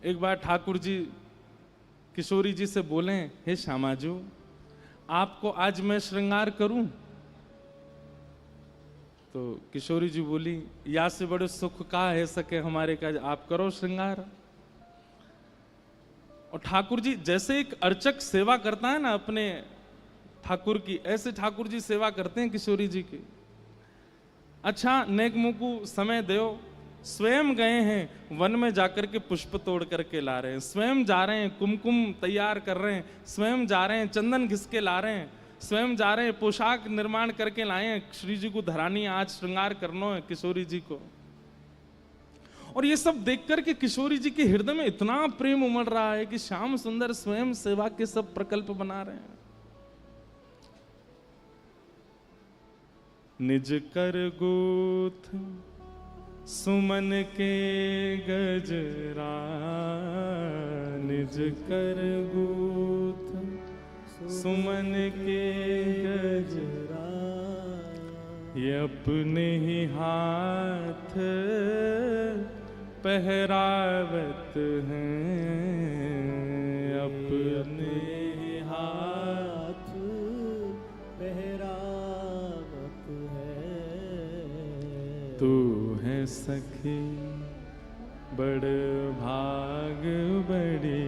एक बार ठाकुर जी किशोरी जी से बोले, हे श्यामाजू आपको आज मैं श्रृंगार करूं? तो किशोरी जी बोली, या से बड़े सुख का है सके हमारे का, आप करो श्रृंगार। और ठाकुर जी जैसे एक अर्चक सेवा करता है ना अपने ठाकुर की, ऐसे ठाकुर जी सेवा करते हैं किशोरी जी की। अच्छा नेक मुकु समय दो, स्वयं गए हैं वन में जाकर के पुष्प तोड़ करके ला रहे हैं, स्वयं जा रहे हैं कुमकुम तैयार कर रहे हैं, स्वयं जा रहे हैं चंदन घिस के ला रहे हैं, स्वयं जा रहे हैं पोशाक निर्माण करके लाए हैं, श्री जी को धरानी आज श्रृंगार करना है किशोरी जी को। और ये सब देख करके किशोरी जी के हृदय में इतना प्रेम उमड़ रहा है कि श्याम सुंदर स्वयं सेवा के सब प्रकल्प बना रहे हैं। निज कर गूथ सुमन के गजरा, निज कर गूथ सुमन के गजरा, ये अपने ही हाथ पहरावत हैं, अपने ही हाथ पहरावत है। तू है सखी बड़ भाग बड़ी,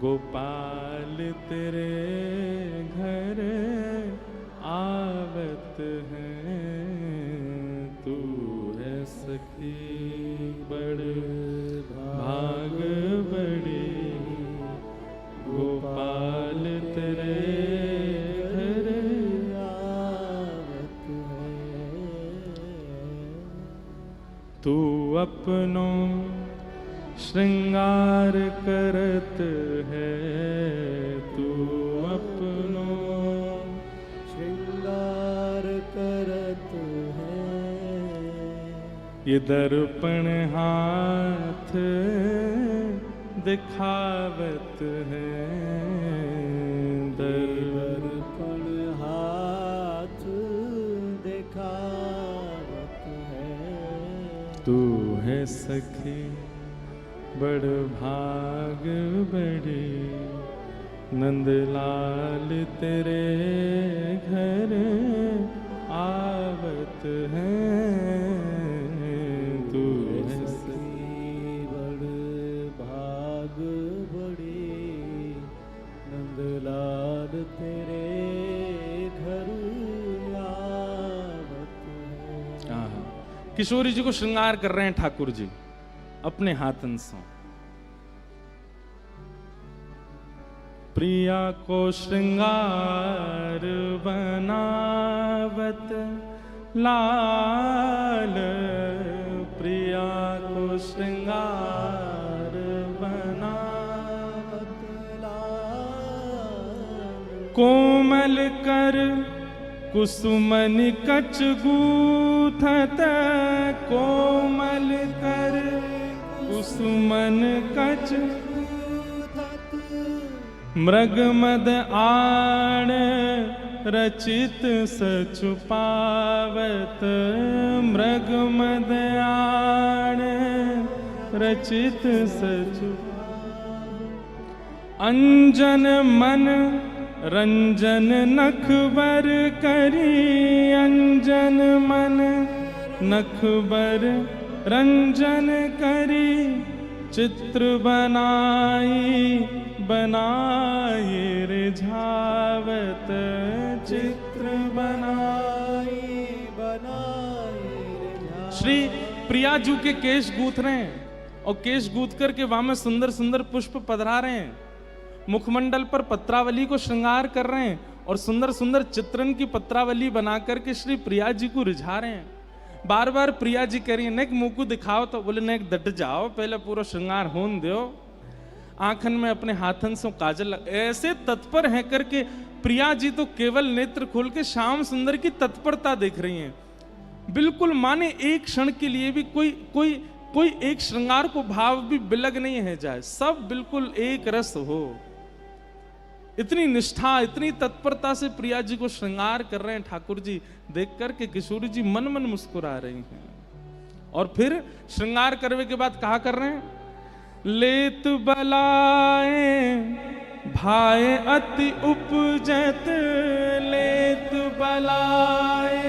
गोपाल तेरे घर आवत है। तू है सखी बड़ भाग बड़ी, गोपाल तेरे घर आवत है। तू अपनो श्रृंगार करत है, तू अपनो श्रृंगार करत है। ये दर्पण हाथ दिखावत है, दर्पण हाथ दिखावत है। तू है सखी बड़ भाग बड़ी, नंदलाल तेरे घर आवत है। तू है सखी बड़ भाग बड़ी, नंदलाल तेरे घर आवत है। किशोरी जी को श्रृंगार कर रहे हैं ठाकुर जी अपने हाथन से। प्रिया को श्रृंगार बनावत लाल, प्रिया को श्रृंगार बनावत लाल। कोमल कर कुसुमन कच गूथत, कोमल कर कुसुमन कच, मृग मद आण रचित सचुपावत, मृग मद आण रचित सचु। अंजन मन रंजन नखबर करी, अंजन मन नखबर रंजन करी, चित्र बनाई बनाए रिझावत, चित्र बनाई बनाए रिझावत। श्री प्रिया जी के केश गूथ रहे हैं और केश गूथ करके वहां में सुंदर सुंदर पुष्प पधरा रहे हैं, मुखमंडल पर पत्रावली को श्रृंगार कर रहे हैं और सुंदर सुंदर चित्रण की पत्रावली बना करके श्री प्रिया जी को रिझा रहे हैं। बार बार प्रिया जी कह रही है नेक मुंह को दिखाओ, तो बोले नेक डट जाओ, पहले पूरा श्रृंगार होन दो। आंखन में अपने हाथन से काजल ऐसे तत्पर है करके प्रिया जी तो केवल नेत्र खोल के श्याम सुंदर की तत्परता देख रही हैं। बिल्कुल माने एक क्षण के लिए भी कोई एक श्रृंगार को भाव भी बिलग नहीं है जाए, सब बिल्कुल एक रस हो। इतनी निष्ठा इतनी तत्परता से प्रिया जी को श्रृंगार कर रहे हैं ठाकुर जी, देख करके किशोरी जी मन मन मुस्कुरा रही हैं। और फिर श्रृंगार करने के बाद कहा कर रहे हैं, लेत बलाए भाए अति उपजत, लेत बलाए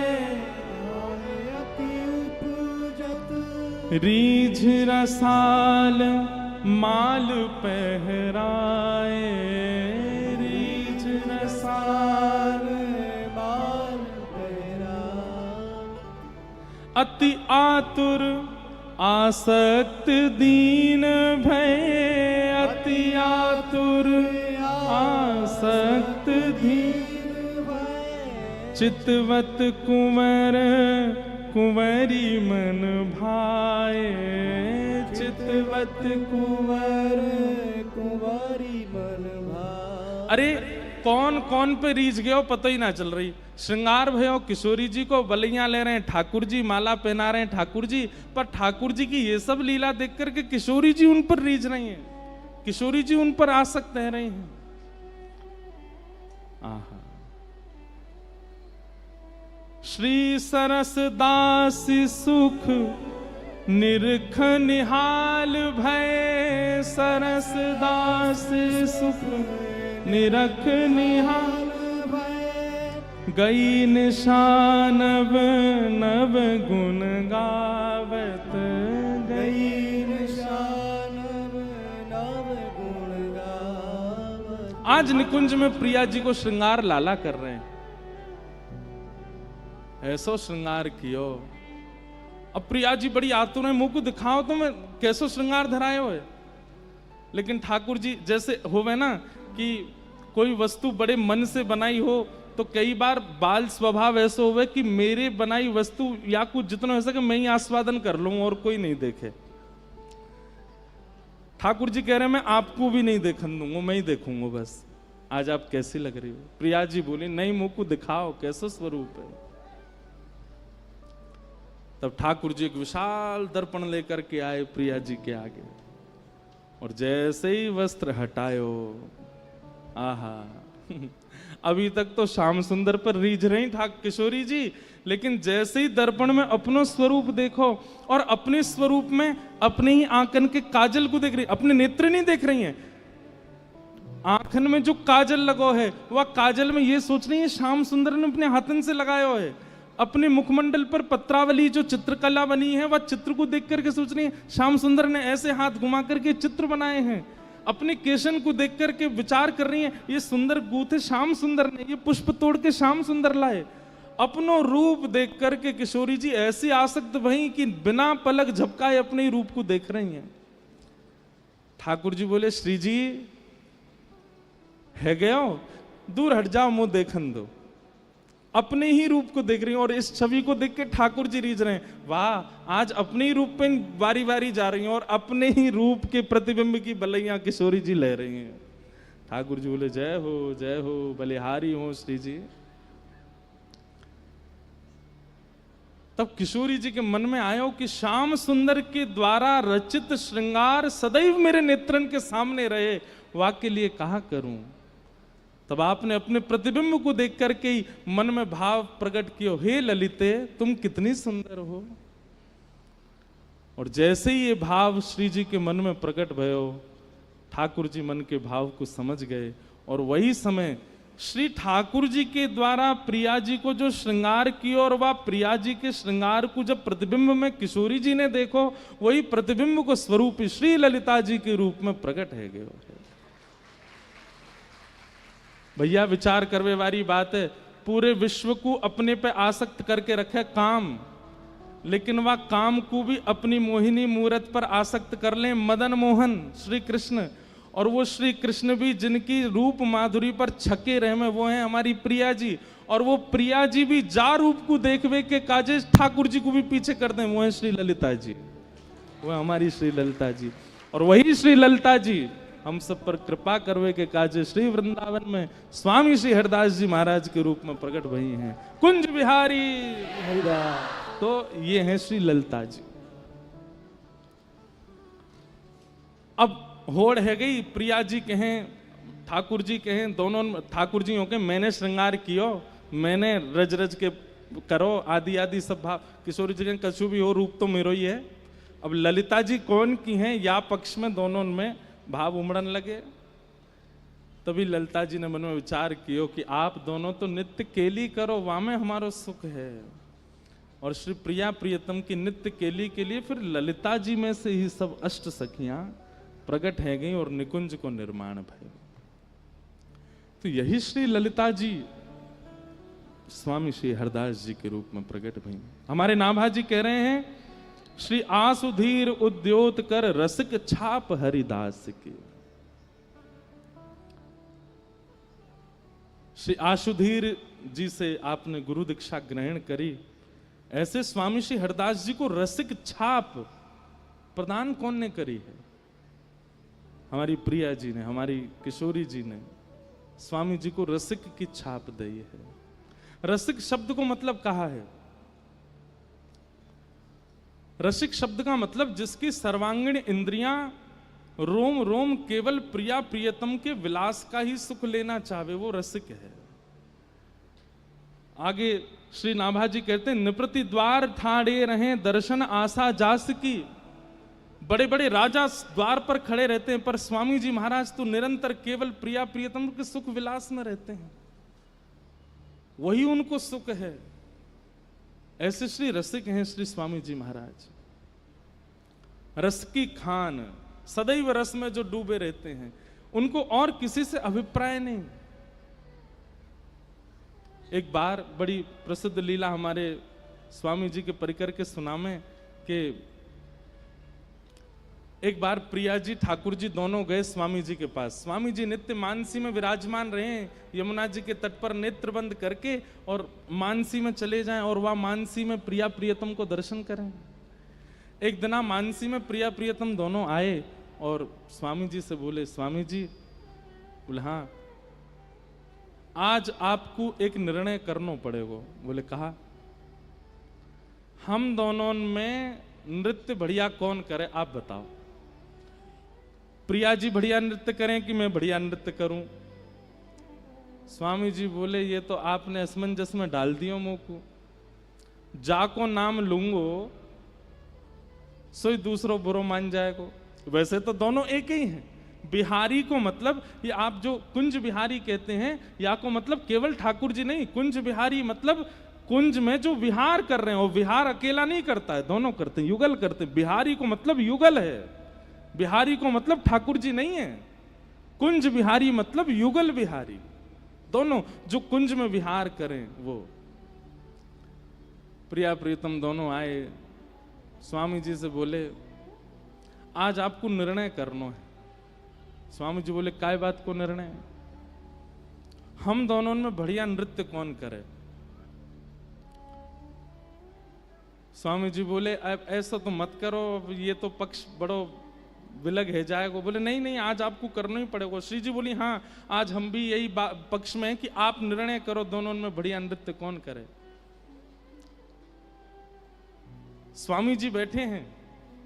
अति उपजत। रीझ रसाल माल पहराए, रीझ रसाल माल पहराए। अति आतुर आसक्त दीन भय, अति आतुर आसक्त दीन भय। चितवत कुंवर कुंवरी मन भाए, चितवत कुंवर कुंवारी मन भाए। अरे कौन कौन पे रीझ गए हो पता ही ना चल रही। श्रृंगार भयो किशोरी जी को बलियां ले रहे हैं ठाकुर जी, माला पहना रहे हैं ठाकुर जी, पर ठाकुर जी की ये सब लीला देख करके किशोरी जी उन पर रीझ रही हैं, किशोरी जी उन पर आसक्त रह रही हैं। आहा। श्री सरस दास सुख निरख निहाल भय, सरस दास सुख निरख निहाल भय। गई निशानव नव गुण गावत, गई निशानव नव गुण गावत। आज निकुंज में प्रिया जी को श्रृंगार लाला कर रहे हैं। ऐसो श्रृंगार कियो। अब प्रिया जी बड़ी आतुर है, मुंह को दिखाओ तो मैं कैसो श्रृंगार धराए हो। लेकिन ठाकुर जी जैसे होवे ना कि कोई वस्तु बड़े मन से बनाई हो, तो कई बार बाल स्वभाव ऐसे होवे कि मेरे बनाई वस्तु या कुछ जितना हो सके मैं ही आस्वादन कर लूं और कोई नहीं देखे। ठाकुर जी कह रहे हैं मैं आपको भी नहीं देखने दूंगा, मैं ही देखूंगा बस। आज आप कैसी लग रही हो? प्रिया जी बोली नहीं, मुंह को दिखाओ कैसा स्वरूप है। तब ठाकुर जी एक विशाल दर्पण लेकर के आए प्रिया जी के आगे, और जैसे ही वस्त्र हटायो, आहा अभी तक तो श्याम सुंदर पर रीझ रही किशोरी जी, लेकिन जैसे ही दर्पण में अपनो स्वरूप देखो और अपने स्वरूप में अपने ही आंखन के काजल को देख रही, अपने नेत्र नहीं देख रही हैं। आंखन में जो काजल लगो है वह काजल में ये सोच रही है श्याम सुंदर ने अपने हाथन से लगाया है। अपने मुखमंडल पर पत्रावली जो चित्रकला बनी है वह चित्र को देख करके सोच रही है श्याम सुंदर ने ऐसे हाथ घुमा करके चित्र बनाए हैं। अपने केशन को देख करके विचार कर रही है ये सुंदर गूथे श्याम सुंदर ने, ये पुष्प तोड़ के श्याम सुंदर लाए। अपनो रूप देख करके किशोरी जी ऐसी आसक्त भई कि बिना पलक झपकाए अपने ही रूप को देख रही हैं। ठाकुर जी बोले श्री जी है गयो, दूर हट जाओ, मुंह देखन दो। अपने ही रूप को देख रही हैं और इस छवि को देख के ठाकुर जी रीझ रहे हैं, वाह आज अपने ही रूप पे बारी बारी जा रही हैं और अपने ही रूप के प्रतिबिंब की बलैया किशोरी जी ले रही हैं। ठाकुर जी बोले जय हो बलिहारी हो श्री जी। तब किशोरी जी के मन में आयो कि श्याम सुंदर के द्वारा रचित श्रृंगार सदैव मेरे नेत्रन के सामने रहे, वाक्य लिए कहा करूं। तब आपने अपने प्रतिबिंब को देख करके ही मन में भाव प्रकट किया, हे ललिते तुम कितनी सुंदर हो। और जैसे ही ये भाव श्री जी के मन में प्रकट भयो, ठाकुर जी मन के भाव को समझ गए और वही समय श्री ठाकुर जी के द्वारा प्रिया जी को जो श्रृंगार किया और वह प्रिया जी के श्रृंगार को जब प्रतिबिंब में किशोरी जी ने देखो, वही प्रतिबिंब को स्वरूप श्री ललिता जी के रूप में प्रकट है गए। भैया विचार करवे वाली बात है, पूरे विश्व को अपने पे आसक्त करके रखे काम, लेकिन वह काम को भी अपनी मोहिनी मूरत पर आसक्त कर ले मदन मोहन श्री कृष्ण। और वो श्री कृष्ण भी जिनकी रूप माधुरी पर छके रहे में वो हैं हमारी प्रिया जी। और वो प्रिया जी भी जा रूप को देखवे के काजे ठाकुर जी को भी पीछे कर दें, वो है श्री ललिता जी, वो हमारी श्री ललिता जी। और वही श्री ललिता जी हम सब पर कृपा करवे के काजे श्री वृंदावन में स्वामी श्री हरदास जी महाराज के रूप में प्रकट भई हैं, कुंज बिहारी हरिदास। तो ये हैं श्री ललिता जी। अब होड़ है गई, प्रिया जी कहें ठाकुर जी कहें, दोनों ठाकुर जी हो के मैंने श्रृंगार कियो, मैंने रज रज के करो आदि आदि सब भाव। किशोरी जी कहें कछु भी हो रूप तो मेरो ही है, अब ललिता जी कौन की हैं या पक्ष में, दोनों में भाव उमड़न लगे। तभी ललिता जी ने मन में विचार कियो कि आप दोनों तो नित्य केली करो, वामे हमारो सुख है। और श्री प्रिया प्रियतम की नित्य केली के लिए फिर ललिता जी में से ही सब अष्ट सखियां प्रकट है गई और निकुंज को निर्माण भयो। तो यही श्री ललिता जी स्वामी श्री हरदास जी के रूप में प्रकट भई। हमारे नाभा जी कह रहे हैं, श्री आसुधीर उद्योत कर रसिक छाप हरिदास की। श्री आशुधीर जी से आपने गुरु दीक्षा ग्रहण करी, ऐसे स्वामी श्री हरदास जी को रसिक छाप प्रदान कौन ने करी है? हमारी प्रिया जी ने, हमारी किशोरी जी ने स्वामी जी को रसिक की छाप दी है। रसिक शब्द को मतलब कहा है, रसिक शब्द का मतलब जिसकी सर्वांगीण इंद्रियां रोम रोम केवल प्रिया प्रियतम के विलास का ही सुख लेना चाहे, वो रसिक है। आगे श्री नाभा जी कहते हैं, निप्रति द्वार ठाड़े रहे दर्शन आशा जास की। बड़े बड़े राजा द्वार पर खड़े रहते हैं, पर स्वामी जी महाराज तो निरंतर केवल प्रिया प्रियतम के सुख विलास में रहते हैं, वही उनको सुख है। ऐसे श्री रसिक हैं श्री स्वामी जी महाराज। रस की खान, सदैव रस में जो डूबे रहते हैं, उनको और किसी से अभिप्राय नहीं। एक बार बड़ी प्रसिद्ध लीला हमारे स्वामी जी के परिकर के सुनामे कि एक बार प्रिया जी ठाकुर जी दोनों गए स्वामी जी के पास। स्वामी जी नित्य मानसी में विराजमान रहे, यमुना जी के तट पर नेत्र बंद करके और मानसी में चले जाएं और वह मानसी में प्रिया प्रियतम को दर्शन करें। एक दिना मानसी में प्रिया प्रियतम दोनों आए और स्वामी जी से बोले, स्वामी जी, बोले हाँ, आज आपको एक निर्णय करना पड़ेगा। बोले कहा? हम दोनों में नृत्य बढ़िया कौन करे, आप बताओ। प्रिया जी बढ़िया नृत्य करें कि मैं बढ़िया नृत्य करूं? स्वामी जी बोले, ये तो आपने असमंजस में डाल दियो मुंह को। जाको नाम लूंगो सोई दूसरो बुरो मान जाएगो। वैसे तो दोनों एक ही हैं। बिहारी को मतलब, ये आप जो कुंज बिहारी कहते हैं, या को मतलब केवल ठाकुर जी नहीं, कुंज बिहारी मतलब कुंज में जो विहार कर रहे हैं, वो विहार अकेला नहीं करता है, दोनों करते हैं, युगल करते हैं। बिहारी को मतलब युगल है, बिहारी को मतलब ठाकुर जी नहीं है। कुंज बिहारी मतलब युगल बिहारी, दोनों जो कुंज में विहार करें वो। प्रिया प्रीतम दोनों आए, स्वामी जी से बोले, आज आपको निर्णय करना है। स्वामी जी बोले, काय बात को निर्णय? हम दोनों में बढ़िया नृत्य कौन करे? स्वामी जी बोले, अब ऐसा तो मत करो, ये तो पक्ष बड़ो विलग है जाएगा। बोले नहीं नहीं, आज आपको करना ही पड़ेगा। श्री जी बोली, हाँ आज हम भी यही पक्ष में है कि आप निर्णय करो दोनों में बढ़िया नृत्य कौन करे। स्वामी जी बैठे हैं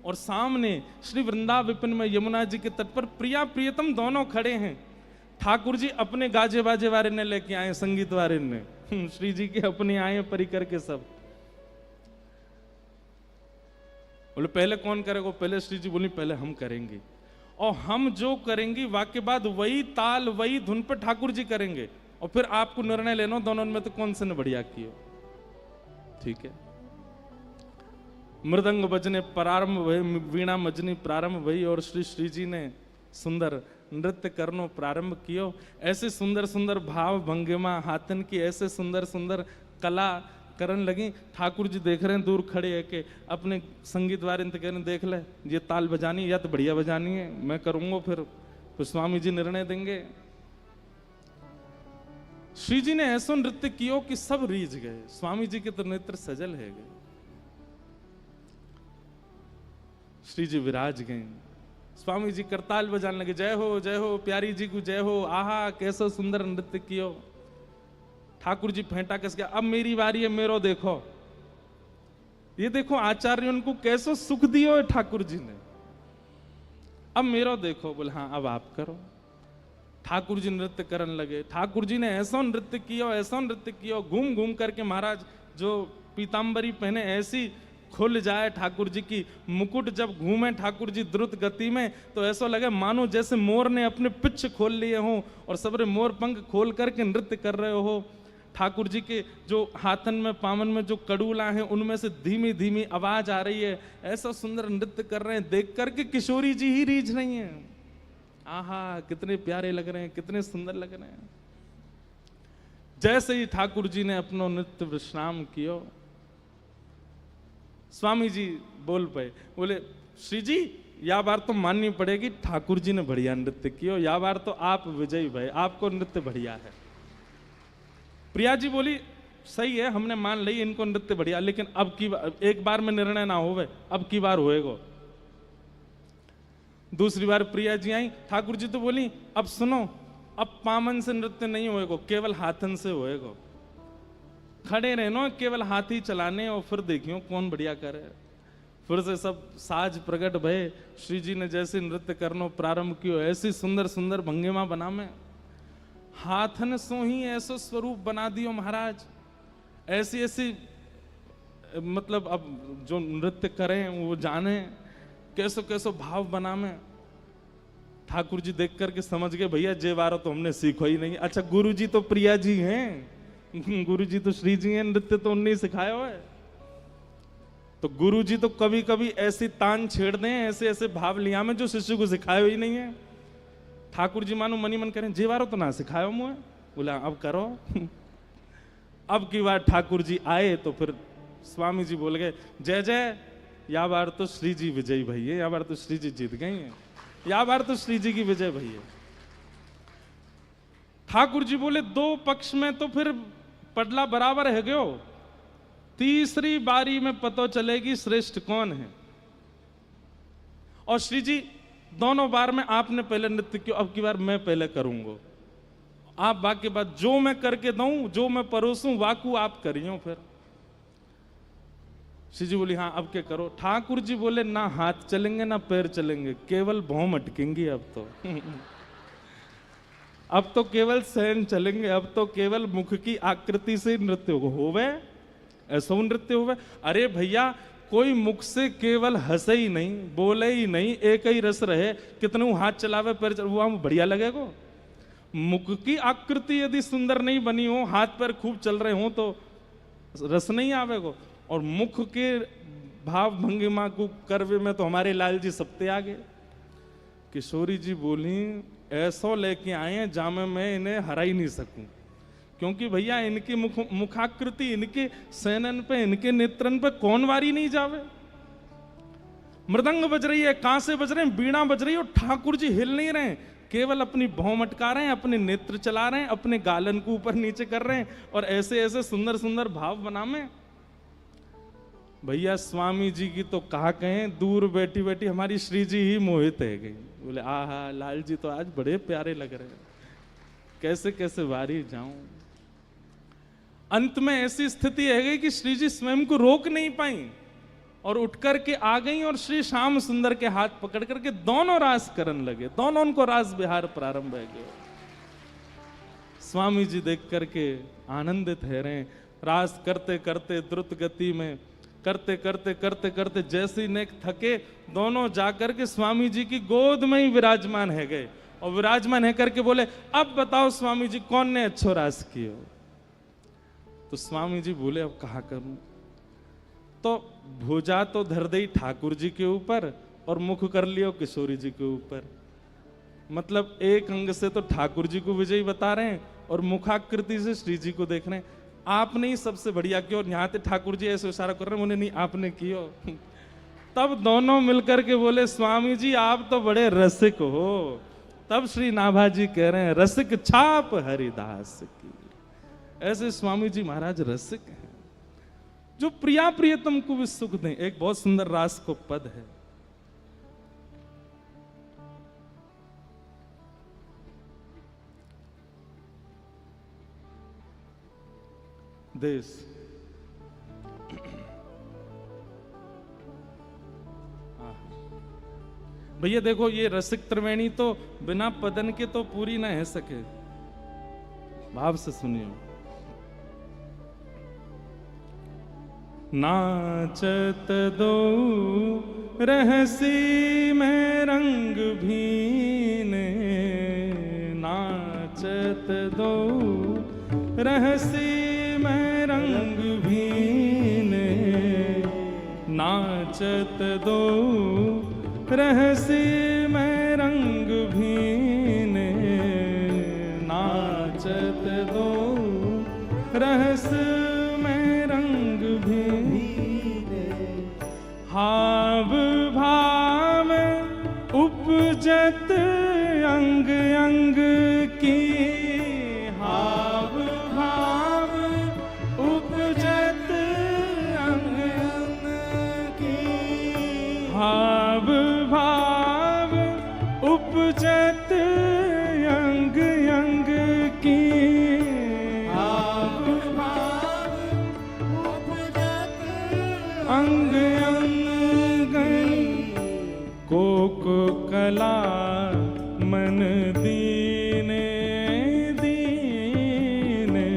और सामने श्री वृंदा विपिन में यमुना जी के तट पर प्रिया प्रियतम दोनों खड़े हैं। ठाकुर जी अपने गाजे बाजे वाले ने लेके आए, संगीत वाले ने, श्री जी के अपने आए परिकर के सब। बोले पहले कौन करेगा? पहले श्री जी बोली, पहले हम करेंगे, और हम जो करेंगे वाक्य बाद वही ताल वही धुन पर ठाकुर जी करेंगे, और फिर आपको निर्णय लेना दोनों में तो कौन से ने बढ़िया किया। ठीक है। मृदंग बजने प्रारंभ भई, वीणा मजनी प्रारंभ भई, और श्री जी ने सुंदर नृत्य करनो प्रारंभ कियो। ऐसे सुंदर सुंदर भाव भंगिमा हाथन की ऐसे सुंदर सुंदर कला करन लगी। ठाकुर जी देख रहे हैं दूर खड़े है कि अपने संगीत वाले कह रहे, देख ले ये ताल बजानी या तो बढ़िया बजानी है, मैं करूंगा, फिर स्वामी जी निर्णय देंगे। श्री जी ने ऐसा नृत्य कियो कि सब रीझ गए। स्वामी जी के तो नेत्र सजल है गए। श्री जी विराज गए, स्वामी जी करताल बजाने लगे, जय हो प्यारी जी को जय हो, आहा कैसा सुंदर नृत्य कियो। ठाकुर जी फेंटा कस गया, अब मेरी बारी है, मेरो देखो। ये देखो आचार्य उनको कैसो सुख दियो है ठाकुर जी ने, अब मेरो देखो। बोले हाँ अब आप करो। ठाकुर जी नृत्य करने लगे। ठाकुर जी ने ऐसा नृत्य किया, घूम घूम करके महाराज जो पीताम्बरी पहने ऐसी खुल जाए ठाकुर जी की मुकुट जब घूमे ठाकुर जी द्रुत गति में, तो ऐसा लगे मानो जैसे मोर ने अपने पिच्छ खोल लिए हों और सबरे मोर पंख खोल करके नृत्य कर रहे हो। ठाकुर जी के जो हाथन में पावन में जो कड़ूला हैं उनमें से धीमी धीमी आवाज आ रही है, ऐसा सुंदर नृत्य कर रहे हैं, देख करके किशोरी जी ही रीझ रही हैं। आहा कितने प्यारे लग रहे हैं, कितने सुंदर लग रहे हैं। जैसे ही ठाकुर जी ने अपना नृत्य विश्राम किया, स्वामी जी बोल पाए, बोले श्री जी या बार तो माननी पड़ेगी ठाकुर जी ने बढ़िया नृत्य किया, या बार तो आप विजयी भाई, आपको नृत्य बढ़िया है। प्रिया जी बोली सही है, हमने मान ली इनको नृत्य बढ़िया, लेकिन अब की एक बार में निर्णय ना होवे, अब की बार होएगा। दूसरी बार प्रिया जी आई, ठाकुर जी तो बोली अब सुनो, अब पामन से नृत्य नहीं होएगा, केवल हाथन से होएगा। खड़े रहनो, केवल हाथ ही चलाने और फिर देखियो कौन बढ़िया करे। फिर से सब साज प्रकट भय, श्री जी ने जैसे नृत्य करनो प्रारंभ कियो, ऐसी सुंदर सुंदर भंगिमा बना में हाथन सो ही ऐसो स्वरूप बना दियो महाराज। ऐसी ऐसी मतलब अब जो नृत्य करें वो जाने कैसो कैसो भाव बना में। ठाकुर जी देख करके समझ गए भैया जे बारो तो हमने सीखो ही नहीं। अच्छा गुरु जी तो प्रिया जी हैं, गुरु जी तो श्री जी हैं, नृत्य तो उन्हें सिखाया हुआ है। तो गुरु जी तो कभी कभी ऐसी तान छेड़ दें, ऐसे ऐसे भाव लिया में जो शिष्य को सिखाया ही नहीं है। ठाकुर जी मानो मनी मन करें जे बारो तो ना सिखायो मुझे, बोला अब करो। अब की बार ठाकुर जी आए तो फिर स्वामी जी बोल गए जय जय, या बार तो श्री जी विजयी भैया, या बार तो श्री जी जीत गई हैं, या बार तो श्री जी की विजय भैया। ठाकुर जी बोले दो पक्ष में तो फिर पडला बराबर है गयो, तीसरी बारी में पता चलेगी श्रेष्ठ कौन है। और श्री जी दोनों बार में आपने पहले नृत्य किया, अब की बार मैं पहले करूंगा, आप बाकी बात जो मैं करके दूं, जो मैं परोसूं वाकू आप करियो। फिर श्री जी बोली हाँ अब क्या करो। ठाकुर जी बोले ना हाथ चलेंगे ना पैर चलेंगे, केवल भौं अटकेंगी अब तो। अब तो केवल सहन चलेंगे, अब तो केवल मुख की आकृति से नृत्य होवे, ऐसा नृत्य होवे। अरे भैया कोई मुख से केवल हंसे ही नहीं, बोले ही नहीं, एक ही रस रहे, कितने हाथ चलावे पैर चलावे, वो बढ़िया लगेगा। मुख की आकृति यदि सुंदर नहीं बनी हो, हाथ पैर खूब चल रहे हो तो रस नहीं आवेगा। और मुख के भाव भंगिमा को करवे में तो हमारे लाल जी सबते आगे। किशोरी जी बोली ऐसो लेके आए हैं जामे मैं इन्हें हरा ही नहीं सकूं, क्योंकि भैया इनकी मुखाकृति, इनके सैनन पे, इनके नेत्रन पे कौन वारी नहीं जावे। मृदंग बज रही है, कांसे बज रहे हैं, बीड़ा बज रही है, और ठाकुर जी हिल नहीं रहे, केवल अपनी भौं मटका रहे हैं, अपने नेत्र चला रहे हैं, अपने गालन को ऊपर नीचे कर रहे हैं, और ऐसे ऐसे सुंदर सुंदर भाव बना में। भैया स्वामी जी की तो कहा कहें, दूर बैठी बैठी हमारी श्री जी ही मोहित है गई। बोले आहा लाल जी तो आज बड़े प्यारे लग रहे हैं, कैसे कैसे वारी जाऊं। अंत में ऐसी स्थिति है गई कि श्री जी स्वयं को रोक नहीं पाई और उठ करके आ गई, और श्री श्याम सुंदर के हाथ पकड़ करके दोनों रास करने लगे, दोनों उनको रास विहार प्रारंभ है गया। स्वामी जी देख करके आनंदित है रहे, रास करते करते द्रुत गति में करते करते करते करते जैसे ही नेक थके, दोनों जाकर के स्वामी जी की गोद में ही विराजमान है गए, और विराजमान है करके बोले अब बताओ स्वामी जी कौन ने अच्छो रास किया। तो स्वामी जी बोले अब कहा करूं। तो भुजा तो धर दी ठाकुर जी के ऊपर और मुख कर लियो किशोरी जी के ऊपर। मतलब एक अंग से तो ठाकुर जी को विजयी बता रहे हैं और मुखाकृति से श्री जी को देख रहे हैं। आपने ही सबसे बढ़िया किया, और यहाँ पे ठाकुर जी ऐसे इशारा कर रहे हैं, उन्हें नहीं आपने किया। तब दोनों मिलकर के बोले स्वामी जी आप तो बड़े रसिक हो। तब श्री नाभा जी कह रहे हैं रसिक छाप हरिदास की। ऐसे स्वामी जी महाराज रसिक हैं, जो प्रिया प्रियतम को भी सुख दें। एक बहुत सुंदर रास को पद है, देश भैया देखो ये रसिक त्रिवेणी तो बिना पदन के तो पूरी ना है सके, भाव से सुनियो। नाचत दो रहसी में रंग भीने, नाचत दो रहसी में रंग भीने, नाचत दो रहसी में रंग भीने, नाचत दो रहस में रंग भीने। हाव भाव उपजत अंग अंग की, हाव भाव उपजत अंग अंग की, हाव भाव उपजत अंग अंग की, हाव भाव उपजत अंग अंग कोक कला मन दीने दीने,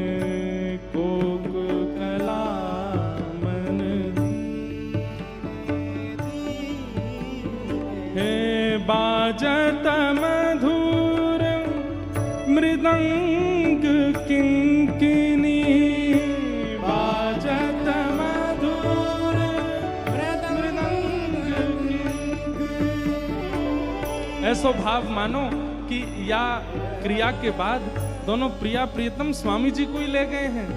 कोक कला मन हे बाजत मधुर मृदंग किंकिनी, बाजत मधुर मृदंग किंकिनी। ऐसो भाव मानो कि या क्रिया के बाद दोनों प्रिया प्रियतम स्वामी जी को ही ले गए हैं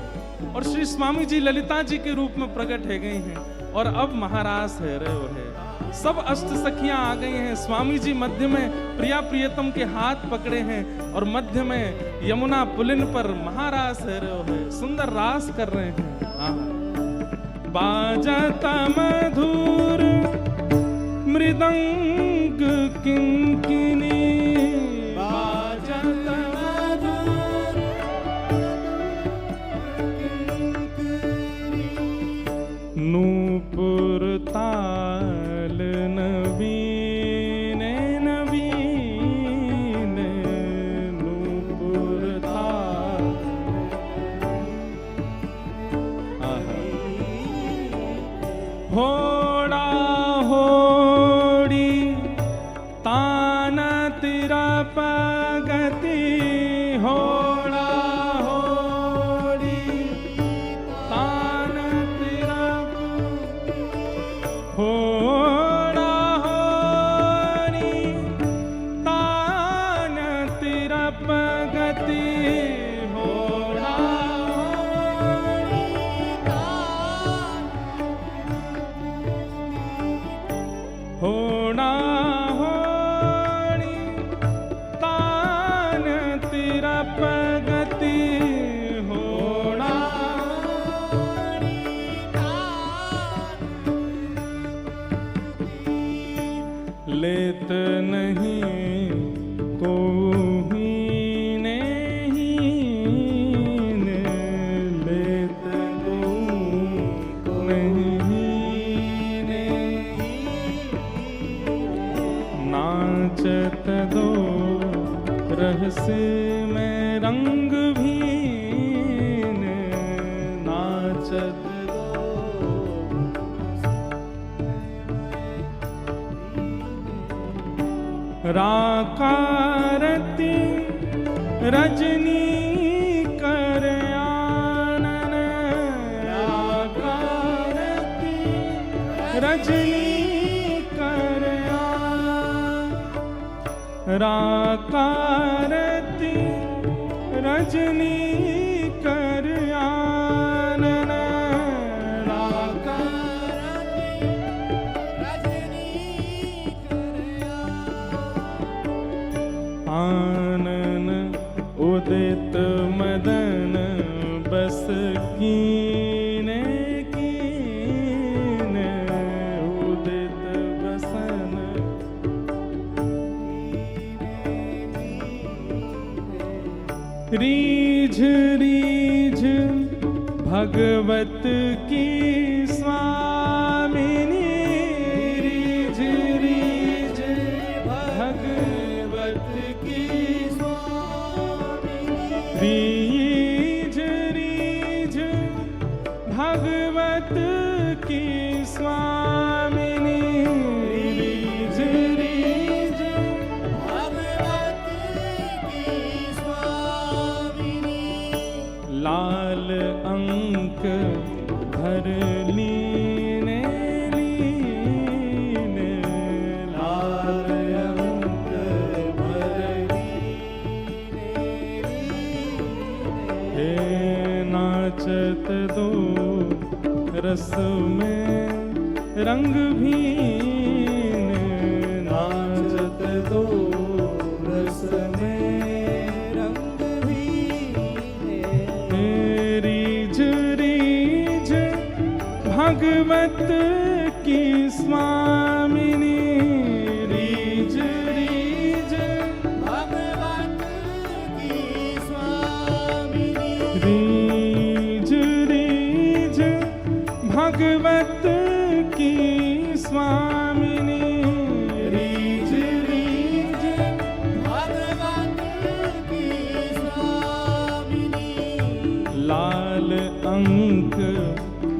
और श्री स्वामी जी ललिता जी के रूप में प्रकट है गए हैं और अब महारास है रहे हो है। सब अष्ट सखियां आ गई हैं, स्वामी जी मध्य में प्रिया प्रियतम के हाथ पकड़े हैं और मध्य में यमुना पुलिन पर महारास है रहे हो है, सुंदर रास कर रहे हैं। बाजत मधुर मृदंग किंकिनी, बाजत मधुर नूपुर ताल नवीने नवीने, नूपुर ताल होड़ा होड़ी तान तिरप गति, होड़ा होड़ी तान तिरप, होड़ा होड़ी तान तिरप गति, होड़ा होड़ी होड़ा होड़ी तान तिरप गति, होड़ा होड़ी लेत नहीं को हीने हीने, लेत को नहीं नाचत दो रहस्य में रंग भीने, नाचत राकारती रजनी कर आनन, राकारती रजनी कर आनन, राकारती रजनी कर आनन, आनन उदित मदन बस कीने कीने, उदित बसन रीझ रीझ भगवत की स्वामिनी, रीझ रीझ भगवत की स्वामिनी, रीझ रीझ भगवत रस में रंग भीन, नाचत दो रस में रंग भीने। रीझ रीझ भगवत की स्वामिनी, रीझ रीझ भगवत की स्वामिनी। रीझ रीझ भगवत की स्वामिनी, रीझ रीझ भगवत की स्वामिनी। लाल अंक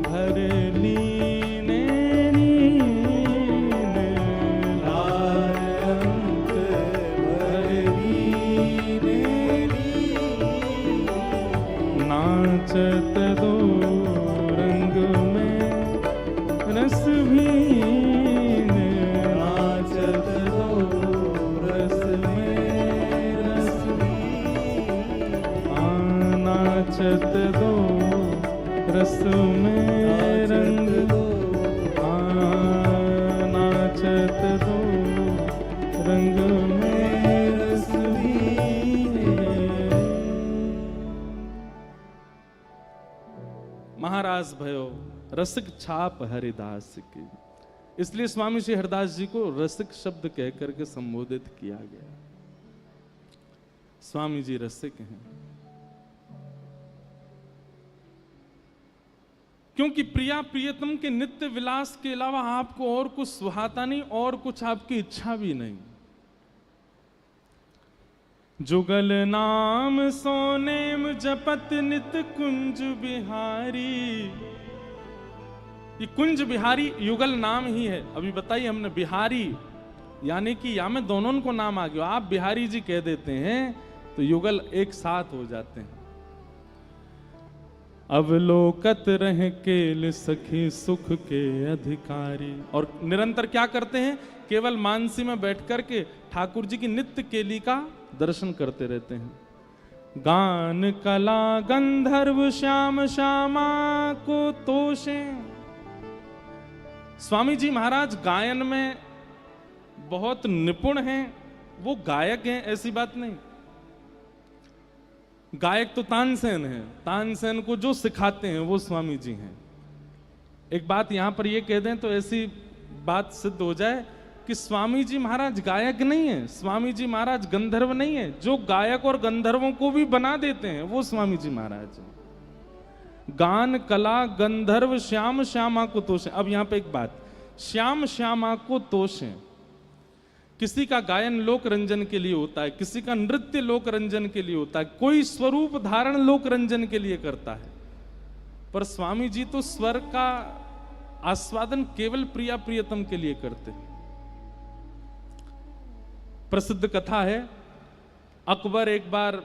भर लीने नीन, लाल अंक भर लीने लीने। नाचत दो रंग में रस भीन, नाचत दो रस में रस भीने। नाचत दो रस में रंग, नाचत दो रंग में रस भीने। महाराज भयो रसिक छाप हरिदास की, इसलिए स्वामी श्री हरिदास जी को रसिक शब्द कहकर के संबोधित किया गया। स्वामी जी रसिक हैं, क्योंकि प्रिया प्रियतम के नित्य विलास के अलावा आपको और कुछ सुहाता नहीं, और कुछ आपकी इच्छा भी नहीं। जुगल नाम सोनेम जपत नित कुंज बिहारी, ये कुंज बिहारी युगल नाम ही है। अभी बताइए हमने बिहारी, यानी कि या में दोनों को नाम आ गया, आप बिहारी जी कह देते हैं तो युगल एक साथ हो जाते हैं। अवलोकत रह केल सखी सुख के अधिकारी, और निरंतर क्या करते हैं, केवल मानसी में बैठ करके ठाकुर जी की नित्य केली का दर्शन करते रहते हैं। गान कला गंधर्व श्याम श्यामा को तोषे। स्वामी जी महाराज गायन में बहुत निपुण हैं, वो गायक हैं ऐसी बात नहीं। गायक तो तानसेन है, तानसेन को जो सिखाते हैं वो स्वामी जी हैं। एक बात यहां पर ये कह दें तो ऐसी बात सिद्ध हो जाए कि स्वामी जी महाराज गायक नहीं है, स्वामी जी महाराज गंधर्व नहीं है। जो गायक और गंधर्वों को भी बना देते हैं वो स्वामी जी महाराज हैं। गान कला गंधर्व श्याम श्यामा को तोषे। अब यहां पे एक बात, श्याम श्यामा को तोषे, किसी का गायन लोक रंजन के लिए होता है, किसी का नृत्य लोक रंजन के लिए होता है, कोई स्वरूप धारण लोक रंजन के लिए करता है। पर स्वामी जी तो स्वर का आस्वादन केवल प्रिया प्रियतम के लिए करते हैं। प्रसिद्ध कथा है, अकबर एक बार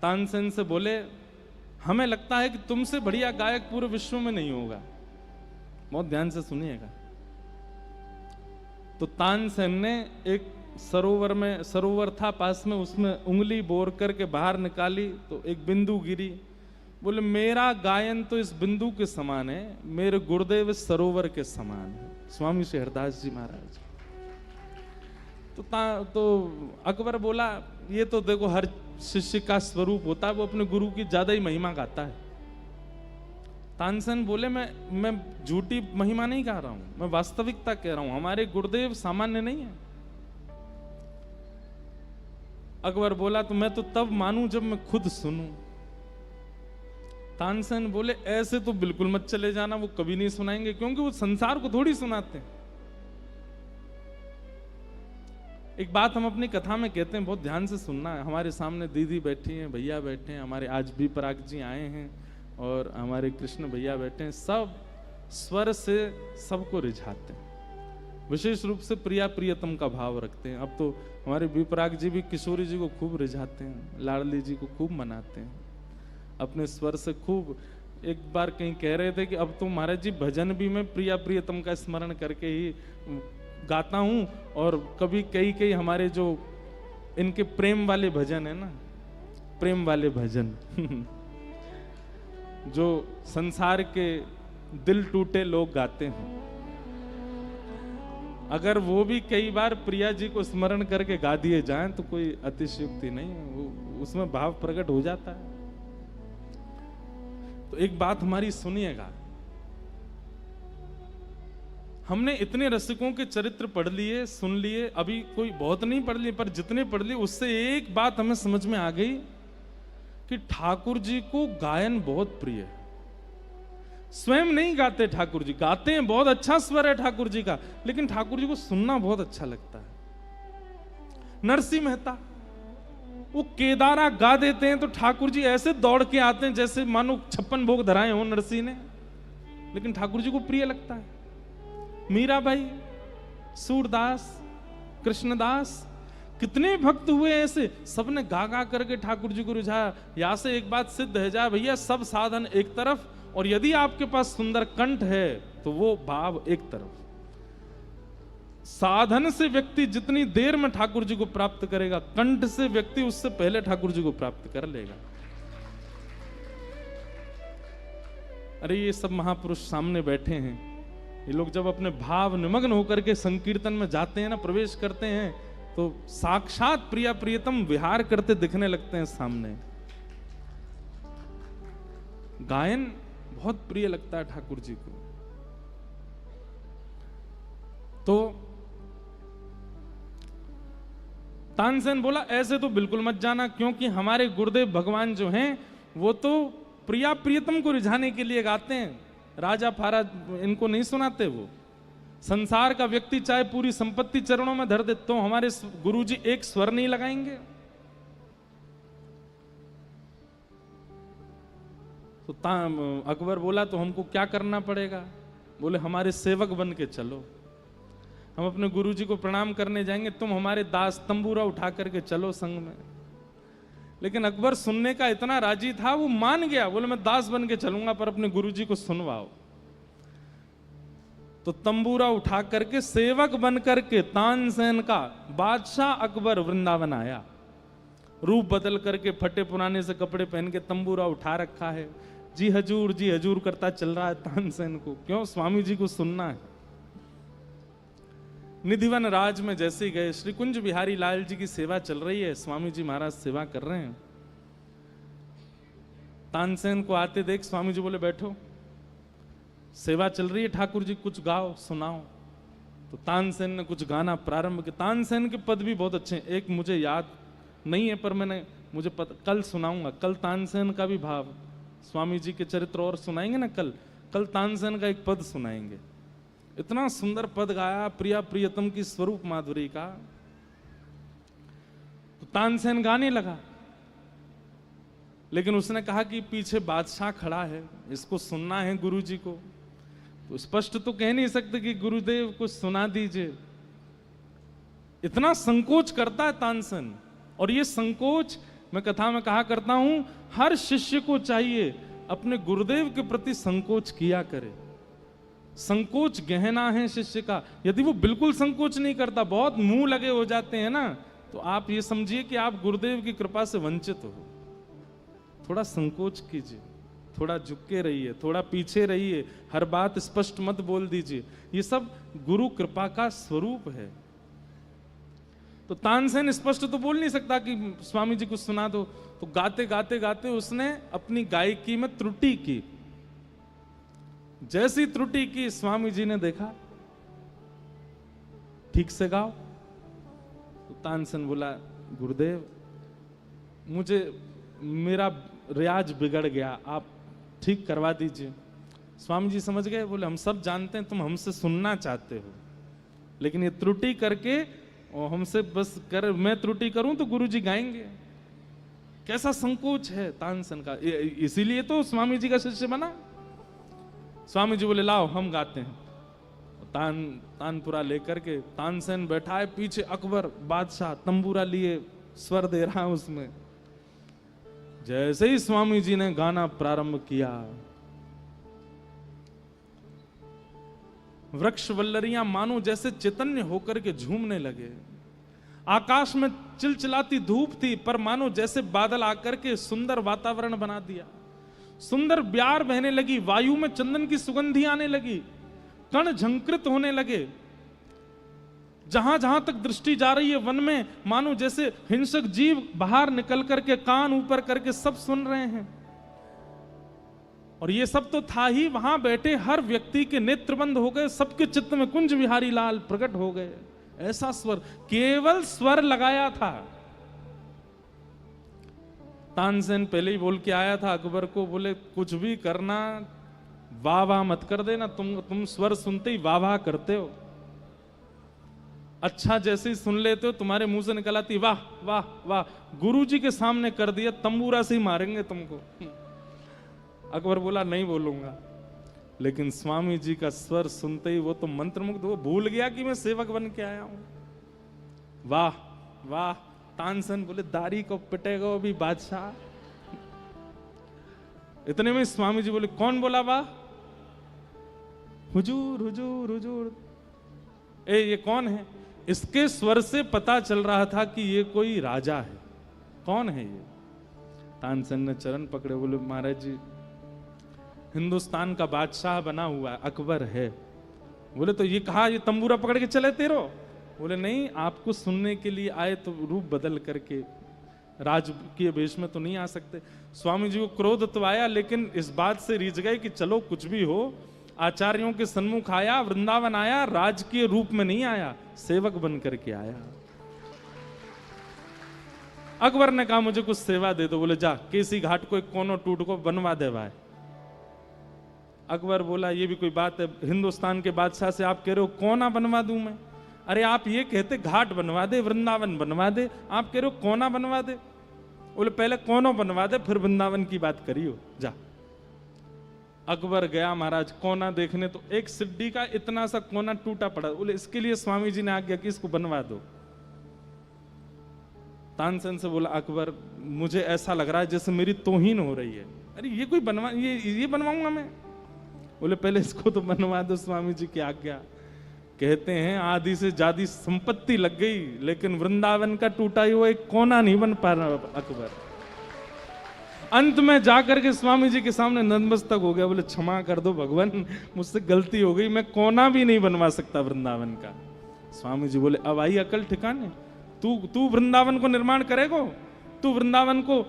तानसेन से बोले, हमें लगता है कि तुमसे बढ़िया गायक पूरे विश्व में नहीं होगा। बहुत ध्यान से सुनिएगा। तो तानसेन ने एक सरोवर था पास में, उसमें उंगली बोर करके बाहर निकाली तो एक बिंदु गिरी। बोले मेरा गायन तो इस बिंदु के समान है, मेरे गुरुदेव इस सरोवर के समान है, स्वामी श्री हरिदास जी महाराज। तो अकबर बोला, ये तो देखो हर शिष्य का स्वरूप होता है, वो अपने गुरु की ज्यादा ही महिमा गाता है। तानसेन बोले मैं झूठी महिमा नहीं गा रहा हूं, मैं वास्तविकता कह रहा हूं, हमारे गुरुदेव सामान्य नहीं है। अकबर बोला तो मैं तो तब मानूं जब मैं खुद सुनूं। तानसेन बोले ऐसे तो बिल्कुल मत चले जाना, वो कभी नहीं सुनाएंगे, क्योंकि वो संसार को थोड़ी सुनाते हैं। एक बात हम अपनी कथा में कहते हैं, बहुत ध्यान से सुनना है। हमारे सामने दीदी बैठी हैं, भैया बैठे हैं, हमारे आज भी पराग जी आए हैं और हमारे कृष्ण भैया बैठे हैं। सब स्वर से सबको रिझाते हैं, विशेष रूप से प्रिया प्रियतम का भाव रखते हैं। अब तो हमारे विपराग जी भी किशोरी जी को खूब रिझाते हैं, लाडली जी को खूब मनाते हैं अपने स्वर से खूब। एक बार कहीं कह रहे थे कि अब तो महाराज जी भजन भी मैं प्रिया प्रियतम का स्मरण करके ही गाता हूं, और कभी कई हमारे जो इनके प्रेम वाले भजन है ना, प्रेम वाले भजन जो संसार के दिल टूटे लोग गाते हैं। अगर वो भी कई बार प्रिया जी को स्मरण करके गा दिए जाएं तो कोई अतिशयोक्ति नहीं है, वो उसमें भाव प्रकट हो जाता है। तो एक बात हमारी सुनिएगा, हमने इतने रसिकों के चरित्र पढ़ लिए, सुन लिए, अभी कोई बहुत नहीं पढ़ लिए, पर जितने पढ़ लिए उससे एक बात हमें समझ में आ गई कि ठाकुर जी को गायन बहुत प्रिय है। स्वयं नहीं गाते ठाकुर जी, गाते हैं, बहुत अच्छा स्वर है ठाकुर जी का, लेकिन ठाकुर जी को सुनना बहुत अच्छा लगता है। नरसिंह मेहता वो केदारा गा देते हैं तो ठाकुर जी ऐसे दौड़ के आते हैं जैसे मानो 56 भोग धराए हो नरसिंह ने, लेकिन ठाकुर जी को प्रिय लगता है। मीराबाई, सूरदास, कृष्णदास, कितने भक्त हुए ऐसे, सबने गा गा करके ठाकुर जी को रिझाया। यहां से एक बात सिद्ध है जा भैया, सब साधन एक तरफ, और यदि आपके पास सुंदर कंठ है तो वो भाव एक तरफ। साधन से व्यक्ति जितनी देर में ठाकुर जी को प्राप्त करेगा, कंठ से व्यक्ति उससे पहले ठाकुर जी को प्राप्त कर लेगा। अरे ये सब महापुरुष सामने बैठे हैं, ये लोग जब अपने भाव निमग्न होकर के संकीर्तन में जाते हैं ना, प्रवेश करते हैं, तो साक्षात प्रिया प्रियतम विहार करते दिखने लगते हैं सामने। गायन बहुत प्रिय लगता है ठाकुर जी को। तो तानसेन बोला ऐसे तो बिल्कुल मत जाना, क्योंकि हमारे गुरुदेव भगवान जो हैं वो तो प्रिया प्रियतम को रिझाने के लिए गाते हैं, राजा फारा इनको नहीं सुनाते। वो संसार का व्यक्ति चाहे पूरी संपत्ति चरणों में धर दे, तो हमारे गुरुजी एक स्वर नहीं लगाएंगे। तो अकबर बोला तो हमको क्या करना पड़ेगा? बोले हमारे सेवक बन के चलो, हम अपने गुरुजी को प्रणाम करने जाएंगे, तुम हमारे दास, तंबूरा उठा करके चलो संग में। लेकिन अकबर सुनने का इतना राजी था, वो मान गया, बोले मैं दास बन के चलूंगा पर अपने गुरुजी को सुनवाओ। तो तंबूरा उठा करके सेवक बन करके तानसेन का बादशाह अकबर वृंदावन आया, रूप बदल करके फटे पुराने से कपड़े पहन के तंबूरा उठा रखा है, जी हजूर करता चल रहा है तानसेन को। क्यों? स्वामी जी को सुनना है। निधिवन राज में जैसे गए, श्री कुंज बिहारी लाल जी की सेवा चल रही है, स्वामी जी महाराज सेवा कर रहे हैं। तानसेन को आते देख स्वामी जी बोले बैठो, सेवा चल रही है, ठाकुर जी कुछ गाओ सुनाओ। तो तानसेन ने कुछ गाना प्रारंभ किया। तानसेन के पद भी बहुत अच्छे हैं, एक मुझे याद नहीं है पर मुझे कल सुनाऊंगा। कल तानसेन का भी भाव, स्वामी जी के चरित्र और सुनाएंगे ना कल तानसेन का एक पद सुनाएंगे। इतना सुंदर पद गाया प्रिया प्रियतम की स्वरूप माधुरी का। तो तानसेन गाने लगा, लेकिन उसने कहा कि पीछे बादशाह खड़ा है, इसको सुनना है गुरुजी को। तो स्पष्ट तो कह नहीं सकते कि गुरुदेव को सुना दीजिए, इतना संकोच करता है तानसेन। और ये संकोच मैं कथा में कहा करता हूं, हर शिष्य को चाहिए अपने गुरुदेव के प्रति संकोच किया करे। संकोच गहना है शिष्य का। यदि वो बिल्कुल संकोच नहीं करता, बहुत मुंह लगे हो जाते हैं ना, तो आप ये समझिए कि आप गुरुदेव की कृपा से वंचित हो। थोड़ा संकोच कीजिए, थोड़ा झुक के रहिए, थोड़ा पीछे रहिए, हर बात स्पष्ट मत बोल दीजिए। ये सब गुरु कृपा का स्वरूप है। तो तानसेन स्पष्ट तो बोल नहीं सकता कि स्वामी जी को सुना दो, तो गाते गाते गाते उसने अपनी गायकी में त्रुटि की। जैसी त्रुटि की स्वामी जी ने देखा, ठीक से गाओ। तो तानसेन बोला गुरुदेव मुझे मेरा रियाज बिगड़ गया, आप ठीक करवा दीजिए। स्वामी जी समझ गए, बोले हम सब जानते हैं तुम हमसे सुनना चाहते हो, लेकिन ये त्रुटि करके और हमसे बस कर मैं त्रुटि करूं तो गुरुजी गाएंगे। कैसा संकोच है तानसेन का, इसीलिए तो स्वामी जी का शिष्य बना। स्वामी जी बोले लाओ हम गाते हैं। तानपुरा लेकर के तानसेन बैठा है, पीछे अकबर बादशाह तंबूरा लिए स्वर दे रहा है उसमें। जैसे ही स्वामी जी ने गाना प्रारंभ किया, वृक्ष वल्लरियां मानो जैसे चैतन्य होकर के झूमने लगे। आकाश में चिलचिलाती धूप थी, पर मानो जैसे बादल आकर के सुंदर वातावरण बना दिया। सुंदर ब्यार बहने लगी, वायु में चंदन की सुगंधी आने लगी, कण झंकृत होने लगे। जहां जहां तक दृष्टि जा रही है वन में मानो जैसे हिंसक जीव बाहर निकल करके कान ऊपर करके सब सुन रहे हैं। और ये सब तो था ही, वहां बैठे हर व्यक्ति के नेत्र बंद हो गए, सबके चित्त में कुंज बिहारी लाल प्रकट हो गए। ऐसा स्वर, केवल स्वर लगाया था। तानसेन पहले ही बोल के आया था अकबर को, बोले कुछ भी करना वाह वाह मत कर देना, तुम स्वर सुनते ही वाह वाह करते हो। अच्छा जैसे ही सुन लेते हो तुम्हारे मुंह से निकल आती वाह वाह वाह, गुरुजी के सामने कर दिया तंबूरा से ही मारेंगे तुमको। अकबर बोला नहीं बोलूंगा, लेकिन स्वामी जी का स्वर सुनते ही वो तो मंत्रमुग्ध, वो भूल गया कि मैं सेवक बन के आया हूं। वाह वाह, तानसेन बोले दाढ़ी को पिटेगा अभी बादशाह। इतने में स्वामी जी बोले कौन बोला वाह? हुजूर हुजूर हुजूर। ये कौन है? इसके स्वर से पता चल रहा था कि ये कोई राजा है। कौन है ये? तानसेन ने चरण पकड़े, बोले महाराज जी हिंदुस्तान का बादशाह बना हुआ अकबर है। बोले तो ये कहा ये तंबूरा पकड़ के चले तेरो? बोले नहीं, आपको सुनने के लिए आए तो रूप बदल करके, राजकीय वेश में तो नहीं आ सकते। स्वामी जी को क्रोध तो आया, लेकिन इस बात से रीझ गए कि चलो कुछ भी हो, आचार्यों के सन्मुख आया, वृंदावन आया, राजकीय रूप में नहीं आया, सेवक बन करके आया। अकबर ने कहा मुझे कुछ सेवा दे दो। बोले जा केसी घाट को एक कोनो टूट को बनवा दे भाई। अकबर बोला ये भी कोई बात है, हिंदुस्तान के बादशाह से आप कह रहे हो कोना बनवा दूं मैं? अरे आप ये कहते घाट बनवा दे, वृंदावन बनवा दे, आप कह रहे हो कोना बनवा दे। बोले पहले कोनो बनवा दे फिर वृंदावन की बात करियो, जा। अकबर गया महाराज कोना देखने, तो एक सिड्डी का इतना सा कोना टूटा पड़ा। बोले इसके लिए स्वामी जी ने आज्ञा की इसको बनवा दो। तानसेन से बोला अकबर मुझे ऐसा लग रहा है जैसे मेरी तौहीन हो रही है। अरे ये कोई बनवा, ये बनवाऊंगा मैं? बोले पहले इसको तो बनवा दो, स्वामी जी की आज्ञा। कहते हैं आदि से ज्यादा संपत्ति लग गई, लेकिन वृंदावन का टूटा हुआ एक कोना नहीं बन पा रहा अकबर। अंत में जाकर के स्वामी जी के सामने नतमस्तक हो गया। बोले क्षमा कर दो भगवान, मुझसे गलती हो गई, मैं कोना भी नहीं बनवा सकता वृंदावन का। स्वामी जी बोले अब आई अकल ठिकाने, तू वृंदावन को निर्माण करेगो, तू वृंदावन को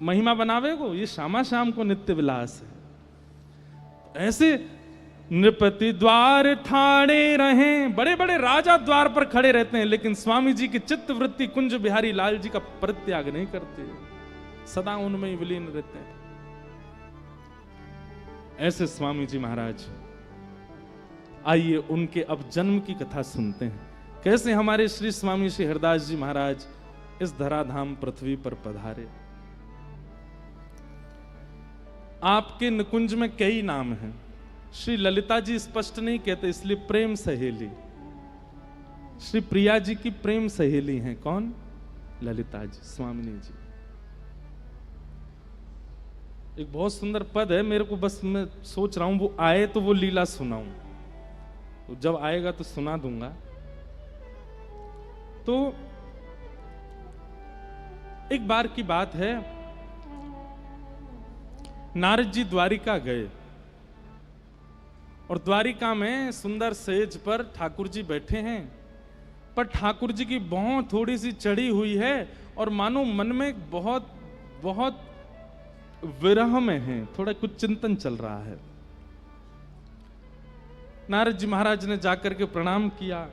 महिमा बनावेगो, ये श्यामा श्याम को नित्य विलास है। ऐसे नृपति द्वार ठाड़े रहे, बड़े बड़े राजा द्वार पर खड़े रहते हैं, लेकिन स्वामी जी की चित्त वृत्ति कुंज बिहारी लाल जी का परित्याग नहीं करते, सदा उनमें ही विलीन रहते हैं। ऐसे स्वामी जी महाराज। आइए उनके अब जन्म की कथा सुनते हैं, कैसे हमारे श्री स्वामी श्री हरदास जी महाराज इस धराधाम पृथ्वी पर पधारे। आपके निकुंज में कई नाम हैं। श्री ललिता जी स्पष्ट नहीं कहते, इसलिए प्रेम सहेली। श्री प्रिया जी की प्रेम सहेली हैं कौन? ललिता जी, स्वामिनी जी। एक बहुत सुंदर पद है, मेरे को बस मैं सोच रहा हूं वो आए तो वो लीला सुनाऊं, तो जब आएगा तो सुना दूंगा। तो एक बार की बात है, नारद जी द्वारिका गए और द्वारिका में सुंदर सेज पर ठाकुर जी बैठे हैं, पर ठाकुर जी की भौं थोड़ी सी चढ़ी हुई है और मानो मन में बहुत बहुत विरह में है, थोड़ा कुछ चिंतन चल रहा है। नारद जी महाराज ने जाकर के प्रणाम किया।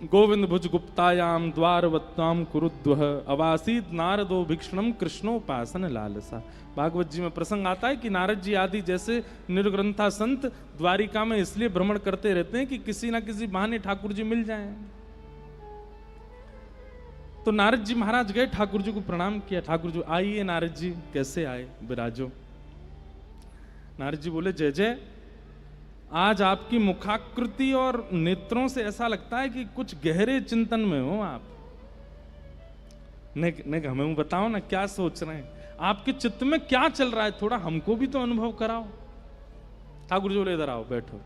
गोविंद भुज गुप्तायाम द्वारवत्ताम कुरुद्वह अवासीत नारदो भिक्षणम कृष्णोपासन लालसा। भागवत जी में प्रसंग आता है कि नारद जी आदि जैसे निर्ग्रंथा संत द्वारिका में इसलिए भ्रमण करते रहते हैं कि किसी ना किसी बहाने ठाकुर जी मिल जाएं। तो नारद जी महाराज गए, ठाकुर जी को प्रणाम किया। ठाकुर जी आइए नारद जी, कैसे आए, विराजो। नारद जी बोले जय जय। आज आपकी मुखाकृति और नेत्रों से ऐसा लगता है कि कुछ गहरे चिंतन में हो आप। ने हमें बताओ ना क्या सोच रहे हैं, आपके चित्त में क्या चल रहा है, थोड़ा हमको भी तो अनुभव कराओ। ठाकुर जी बोले इधर आओ बैठो।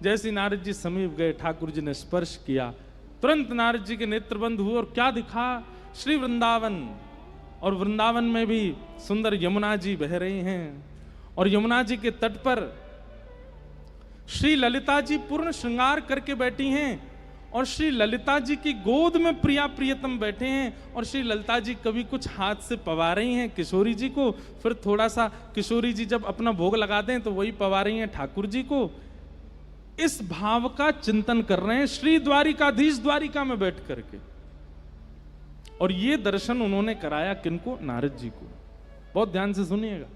जैसे नारद जी समीप गए, ठाकुर जी ने स्पर्श किया, तुरंत नारद जी के नेत्र बंद हुए और क्या दिखा? श्री वृंदावन, और वृंदावन में भी सुंदर यमुना जी बह रही हैं और यमुना जी के तट पर श्री ललिता जी पूर्ण श्रृंगार करके बैठी हैं और श्री ललिता जी की गोद में प्रिया प्रियतम बैठे हैं और श्री ललिता जी कभी कुछ हाथ से पवा रही हैं किशोरी जी को, फिर थोड़ा सा किशोरी जी जब अपना भोग लगा दें तो वही पवा रही हैं ठाकुर जी को। इस भाव का चिंतन कर रहे हैं श्री द्वारिकाधीश द्वारिका में बैठ करके। और ये दर्शन उन्होंने कराया किनको? नारद जी को। बहुत ध्यान से सुनिएगा।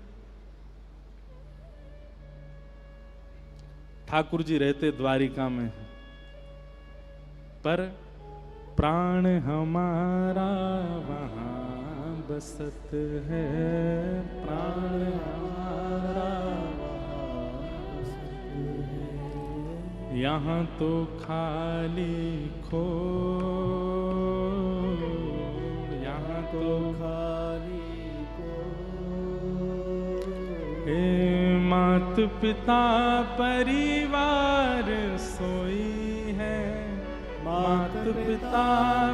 ठाकुर जी रहते द्वारिका में, पर प्राण हमारा वहां बसत है, प्राण हमारा यहाँ तो खाली खो, यहाँ तो खाली को हे मात पिता परिवार सोई है, मात पिता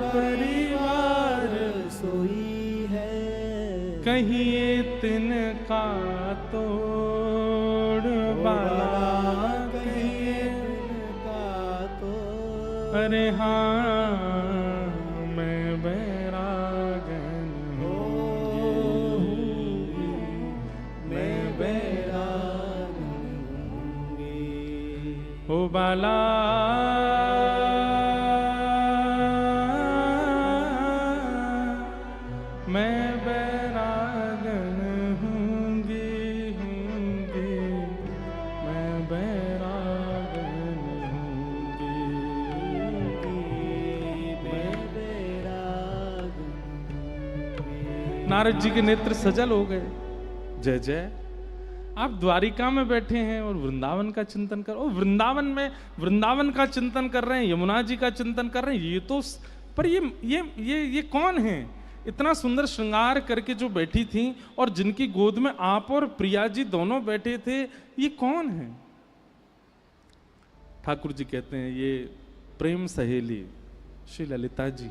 परिवार सोई है, कहिए तिनका तोड़ बाला, कहिए तिनका तो अरे हाँ मैं बैरागन हूँ, मैं बैराग हूँगी। ओ बाला मैं बैरागन हूँगी, हूँगी, मैं बैरागन हूँगी, मैं बैराग हूँगी। नारद जी के नेत्र सजल हो गए। जय जय। आप द्वारिका में बैठे हैं और वृंदावन का चिंतन कर, और वृंदावन में वृंदावन का चिंतन कर रहे हैं, यमुना जी का चिंतन कर रहे हैं। ये तो पर ये कौन है? इतना सुंदर श्रृंगार करके जो बैठी थी और जिनकी गोद में आप और प्रिया जी दोनों बैठे थे, ये कौन है? ठाकुर जी कहते हैं ये प्रेम सहेली श्री ललिता जी।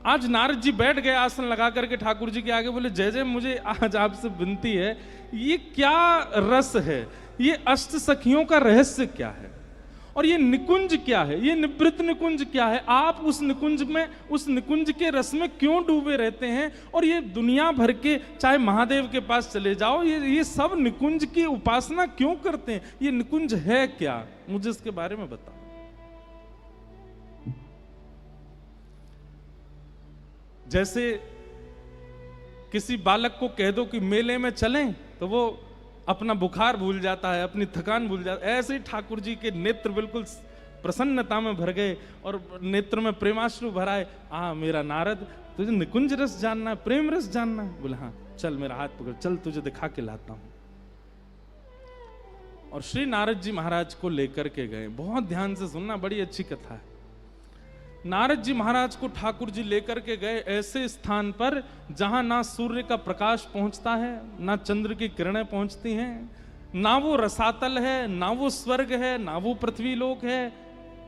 आज नारद जी बैठ गए आसन लगा करके ठाकुर जी के आगे, बोले जय जय, मुझे आज आपसे विनती है, ये क्या रस है, ये अष्ट सखियों का रहस्य क्या है, और ये निकुंज क्या है, ये निवृत्त निकुंज क्या है? आप उस निकुंज में, उस निकुंज के रस में क्यों डूबे रहते हैं? और ये दुनिया भर के, चाहे महादेव के पास चले जाओ, ये सब निकुंज की उपासना क्यों करते हैं? ये निकुंज है क्या? मुझे इसके बारे में बताओ। जैसे किसी बालक को कह दो कि मेले में चलें, तो वो अपना बुखार भूल जाता है, अपनी थकान भूल जाता है। ऐसे ही ठाकुर जी के नेत्र बिल्कुल प्रसन्नता में भर गए और नेत्र में प्रेमाश्रु भराए। मेरा नारद, तुझे निकुंज रस जानना है, प्रेम रस जानना है? बोले हाँ, चल मेरा हाथ पकड़, चल तुझे दिखा के लाता हूं। और श्री नारद जी महाराज को लेकर के गए। बहुत ध्यान से सुनना, बड़ी अच्छी कथा है। नारद जी महाराज को ठाकुर जी लेकर के गए ऐसे स्थान पर जहां ना सूर्य का प्रकाश पहुंचता है, ना चंद्र की किरणें पहुंचती हैं, ना वो रसातल है, ना वो स्वर्ग है, ना वो पृथ्वी लोक है।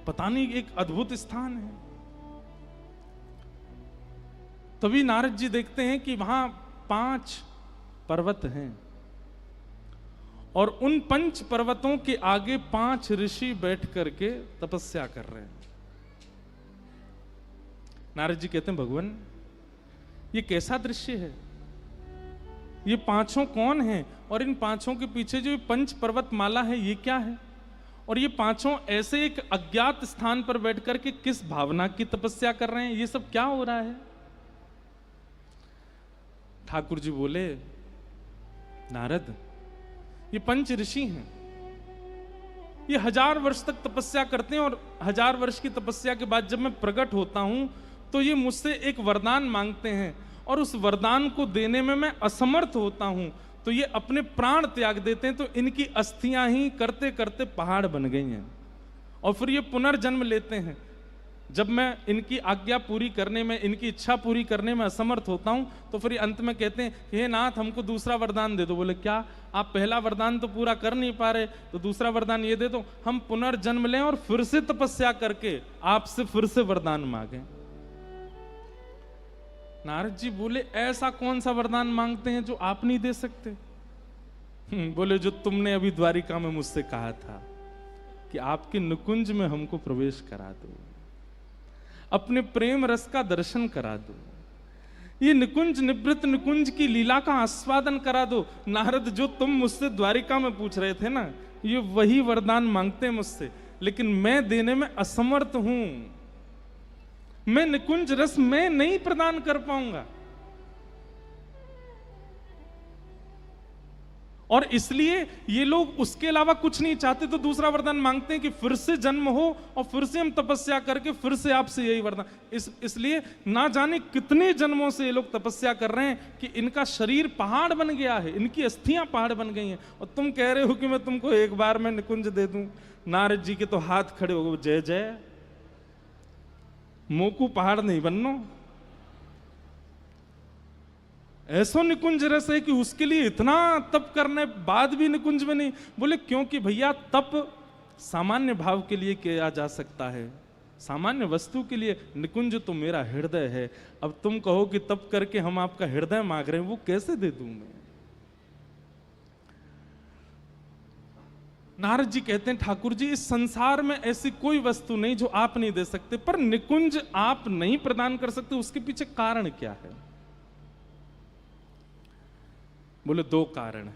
पता नहीं, एक अद्भुत स्थान है। तभी नारद जी देखते हैं कि वहां 5 पर्वत हैं और उन 5 पर्वतों के आगे 5 ऋषि बैठ करके तपस्या कर रहे हैं। नारद जी कहते हैं भगवान, ये कैसा दृश्य है? ये 5 कौन हैं? और इन 5 के पीछे जो 5 पर्वत माला है, ये क्या है? और ये 5 ऐसे एक अज्ञात स्थान पर बैठ करके किस भावना की तपस्या कर रहे हैं? ये सब क्या हो रहा है? ठाकुर जी बोले, नारद, ये 5 ऋषि हैं, ये 1000 वर्ष तक तपस्या करते हैं और 1000 वर्ष की तपस्या के बाद जब मैं प्रकट होता हूं तो ये मुझसे एक वरदान मांगते हैं और उस वरदान को देने में मैं असमर्थ होता हूं, तो ये अपने प्राण त्याग देते हैं। तो इनकी अस्थियां ही करते करते पहाड़ बन गई हैं और फिर ये पुनर्जन्म लेते हैं। जब मैं इनकी आज्ञा पूरी करने में, इनकी इच्छा पूरी करने में असमर्थ होता हूं, तो फिर ये अंत में कहते हैं, हे नाथ, हमको दूसरा वरदान दे दो। बोले क्या? आप पहला वरदान तो पूरा कर नहीं पा रहे, तो दूसरा वरदान ये दे दो, हम पुनर्जन्म लें और फिर से तपस्या करके आपसे फिर से वरदान मांगे। नारद जी बोले ऐसा कौन सा वरदान मांगते हैं जो आप नहीं दे सकते? बोले जो तुमने अभी द्वारिका में मुझसे कहा था कि आपके निकुंज में हमको प्रवेश करा दो, अपने प्रेम रस का दर्शन करा दो, ये निकुंज निवृत्त निकुंज की लीला का आस्वादन करा दो। नारद जो तुम मुझसे द्वारिका में पूछ रहे थे ना, ये वही वरदान मांगते हैं मुझसे, लेकिन मैं देने में असमर्थ हूं। मैं निकुंज रस मैं नहीं प्रदान कर पाऊंगा, और इसलिए ये लोग उसके अलावा कुछ नहीं चाहते, तो दूसरा वरदान मांगते हैं कि फिर से जन्म हो और फिर से हम तपस्या करके फिर से आपसे यही वरदान। इसलिए ना जाने कितने जन्मों से ये लोग तपस्या कर रहे हैं कि इनका शरीर पहाड़ बन गया है, इनकी अस्थियां पहाड़ बन गई हैं, और तुम कह रहे हो कि मैं तुमको एक बार में निकुंज दे दूं। नारद जी के तो हाथ खड़े हो गए, जय जय, मोकू पहाड़ नहीं बननो, ऐसा निकुंज रस है कि उसके लिए इतना तप करने बाद भी निकुंज में नहीं। बोले क्योंकि भैया तप सामान्य भाव के लिए किया जा सकता है, सामान्य वस्तु के लिए। निकुंज तो मेरा हृदय है। अब तुम कहो कि तप करके हम आपका हृदय मांग रहे हैं, वो कैसे दे दूं मैं? नारद जी कहते हैं ठाकुर जी इस संसार में ऐसी कोई वस्तु नहीं जो आप नहीं दे सकते, पर निकुंज आप नहीं प्रदान कर सकते, उसके पीछे कारण क्या है? बोले दो कारण है।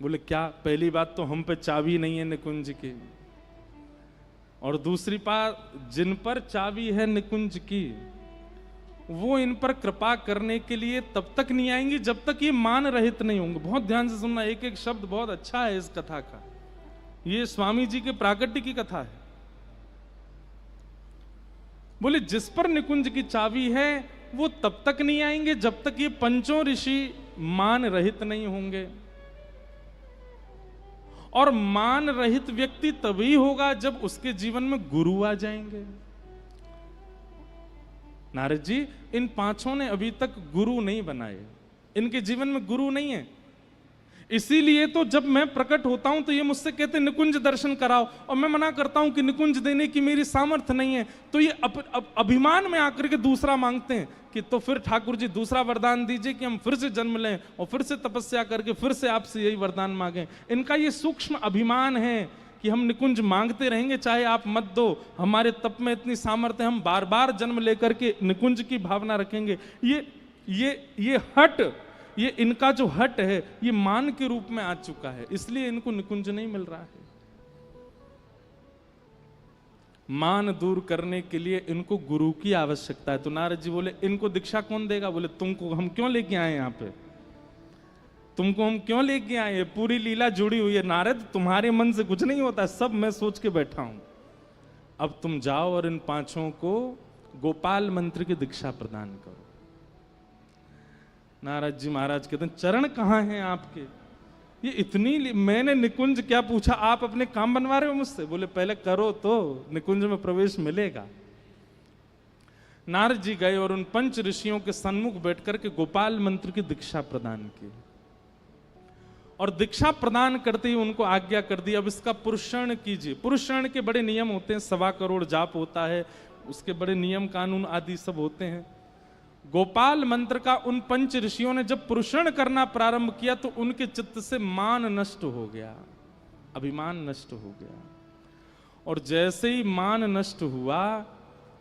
बोले क्या? पहली बात तो हम पे चाबी नहीं है निकुंज की, और दूसरी बात जिन पर चाबी है निकुंज की वो इन पर कृपा करने के लिए तब तक नहीं आएंगी जब तक ये मान रहित नहीं होंगे। बहुत ध्यान से सुनना, एक एक शब्द बहुत अच्छा है इस कथा का। ये स्वामी जी के प्राकट्य की कथा है। बोले जिस पर निकुंज की चाबी है वो तब तक नहीं आएंगे जब तक ये पंचों ऋषि मान रहित नहीं होंगे, और मान रहित व्यक्ति तभी होगा जब उसके जीवन में गुरु आ जाएंगे। नारद जी इन पांचों ने अभी तक गुरु नहीं बनाए, इनके जीवन में गुरु नहीं है। इसीलिए तो जब मैं प्रकट होता हूं तो ये मुझसे कहते निकुंज दर्शन कराओ, और मैं मना करता हूं कि निकुंज देने की मेरी सामर्थ्य नहीं है, तो ये अभिमान में आकर के दूसरा मांगते हैं कि तो फिर ठाकुर जी दूसरा वरदान दीजिए कि हम फिर से जन्म लें और फिर से तपस्या करके फिर से आपसे यही वरदान मांगें। इनका ये सूक्ष्म अभिमान है कि हम निकुंज मांगते रहेंगे चाहे आप मत दो, हमारे तप में इतनी सामर्थ्य, हम बार बार जन्म लेकर के निकुंज की भावना रखेंगे। ये हट, ये इनका जो हट है ये मान के रूप में आ चुका है, इसलिए इनको निकुंज नहीं मिल रहा है। मान दूर करने के लिए इनको गुरु की आवश्यकता है। तो नारद जी बोले इनको दीक्षा कौन देगा? बोले तुमको हम क्यों लेके आए यहाँ पे, तुमको हम क्यों लेके आए? पूरी लीला जुड़ी हुई है नारद, तुम्हारे मन से कुछ नहीं होता, सब मैं सोच के बैठा हूं। अब तुम जाओ और इन पांचों को गोपाल मंत्र की दीक्षा प्रदान करो। नारद जी महाराज कहते हैं चरण कहाँ हैं आपके? ये इतनी मैंने निकुंज क्या पूछा, आप अपने काम बनवा रहे हो मुझसे? बोले पहले करो तो निकुंज में प्रवेश मिलेगा। नारद जी गए और उन पंच ऋषियों के सन्मुख बैठकर के गोपाल मंत्र की दीक्षा प्रदान की, और दीक्षा प्रदान करते ही उनको आज्ञा कर दी अब इसका पुरुषण कीजिए। पुरुषण के बड़े नियम होते हैं, 1.25 करोड़ जाप होता है, उसके बड़े नियम कानून आदि सब होते हैं। गोपाल मंत्र का उन पंच ऋषियों ने जब पुरुषण करना प्रारंभ किया तो उनके चित्त से मान नष्ट हो गया, अभिमान नष्ट हो गया, और जैसे ही मान नष्ट हुआ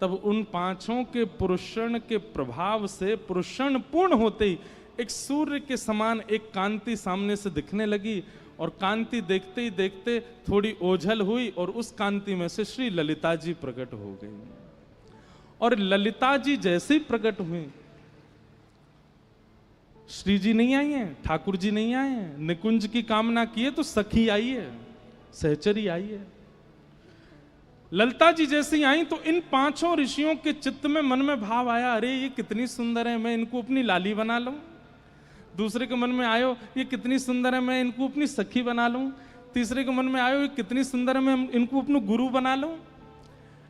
तब उन पांचों के पुरुषण के प्रभाव से पुरुषण पूर्ण होते ही एक सूर्य के समान एक कांति सामने से दिखने लगी, और कांति देखते ही देखते थोड़ी ओझल हुई और उस कांति में से श्री ललिता जी प्रकट हो गई। और ललिता जी जैसे ही प्रकट हुई, श्री जी नहीं आई हैं, ठाकुर जी नहीं आए हैं, निकुंज की कामना किए तो सखी आई है, सहचरी आई है। ललिता जी जैसे ही आई तो इन पांचों ऋषियों के चित्त में मन में भाव आया, अरे ये कितनी सुंदर है, मैं इनको अपनी लाली बना लूं। दूसरे के मन में आयो ये कितनी सुंदर है, मैं इनको अपनी सखी बना लूं। तीसरे के मन में आयो ये कितनी सुंदर है, मैं इनको अपना गुरु बना लूं।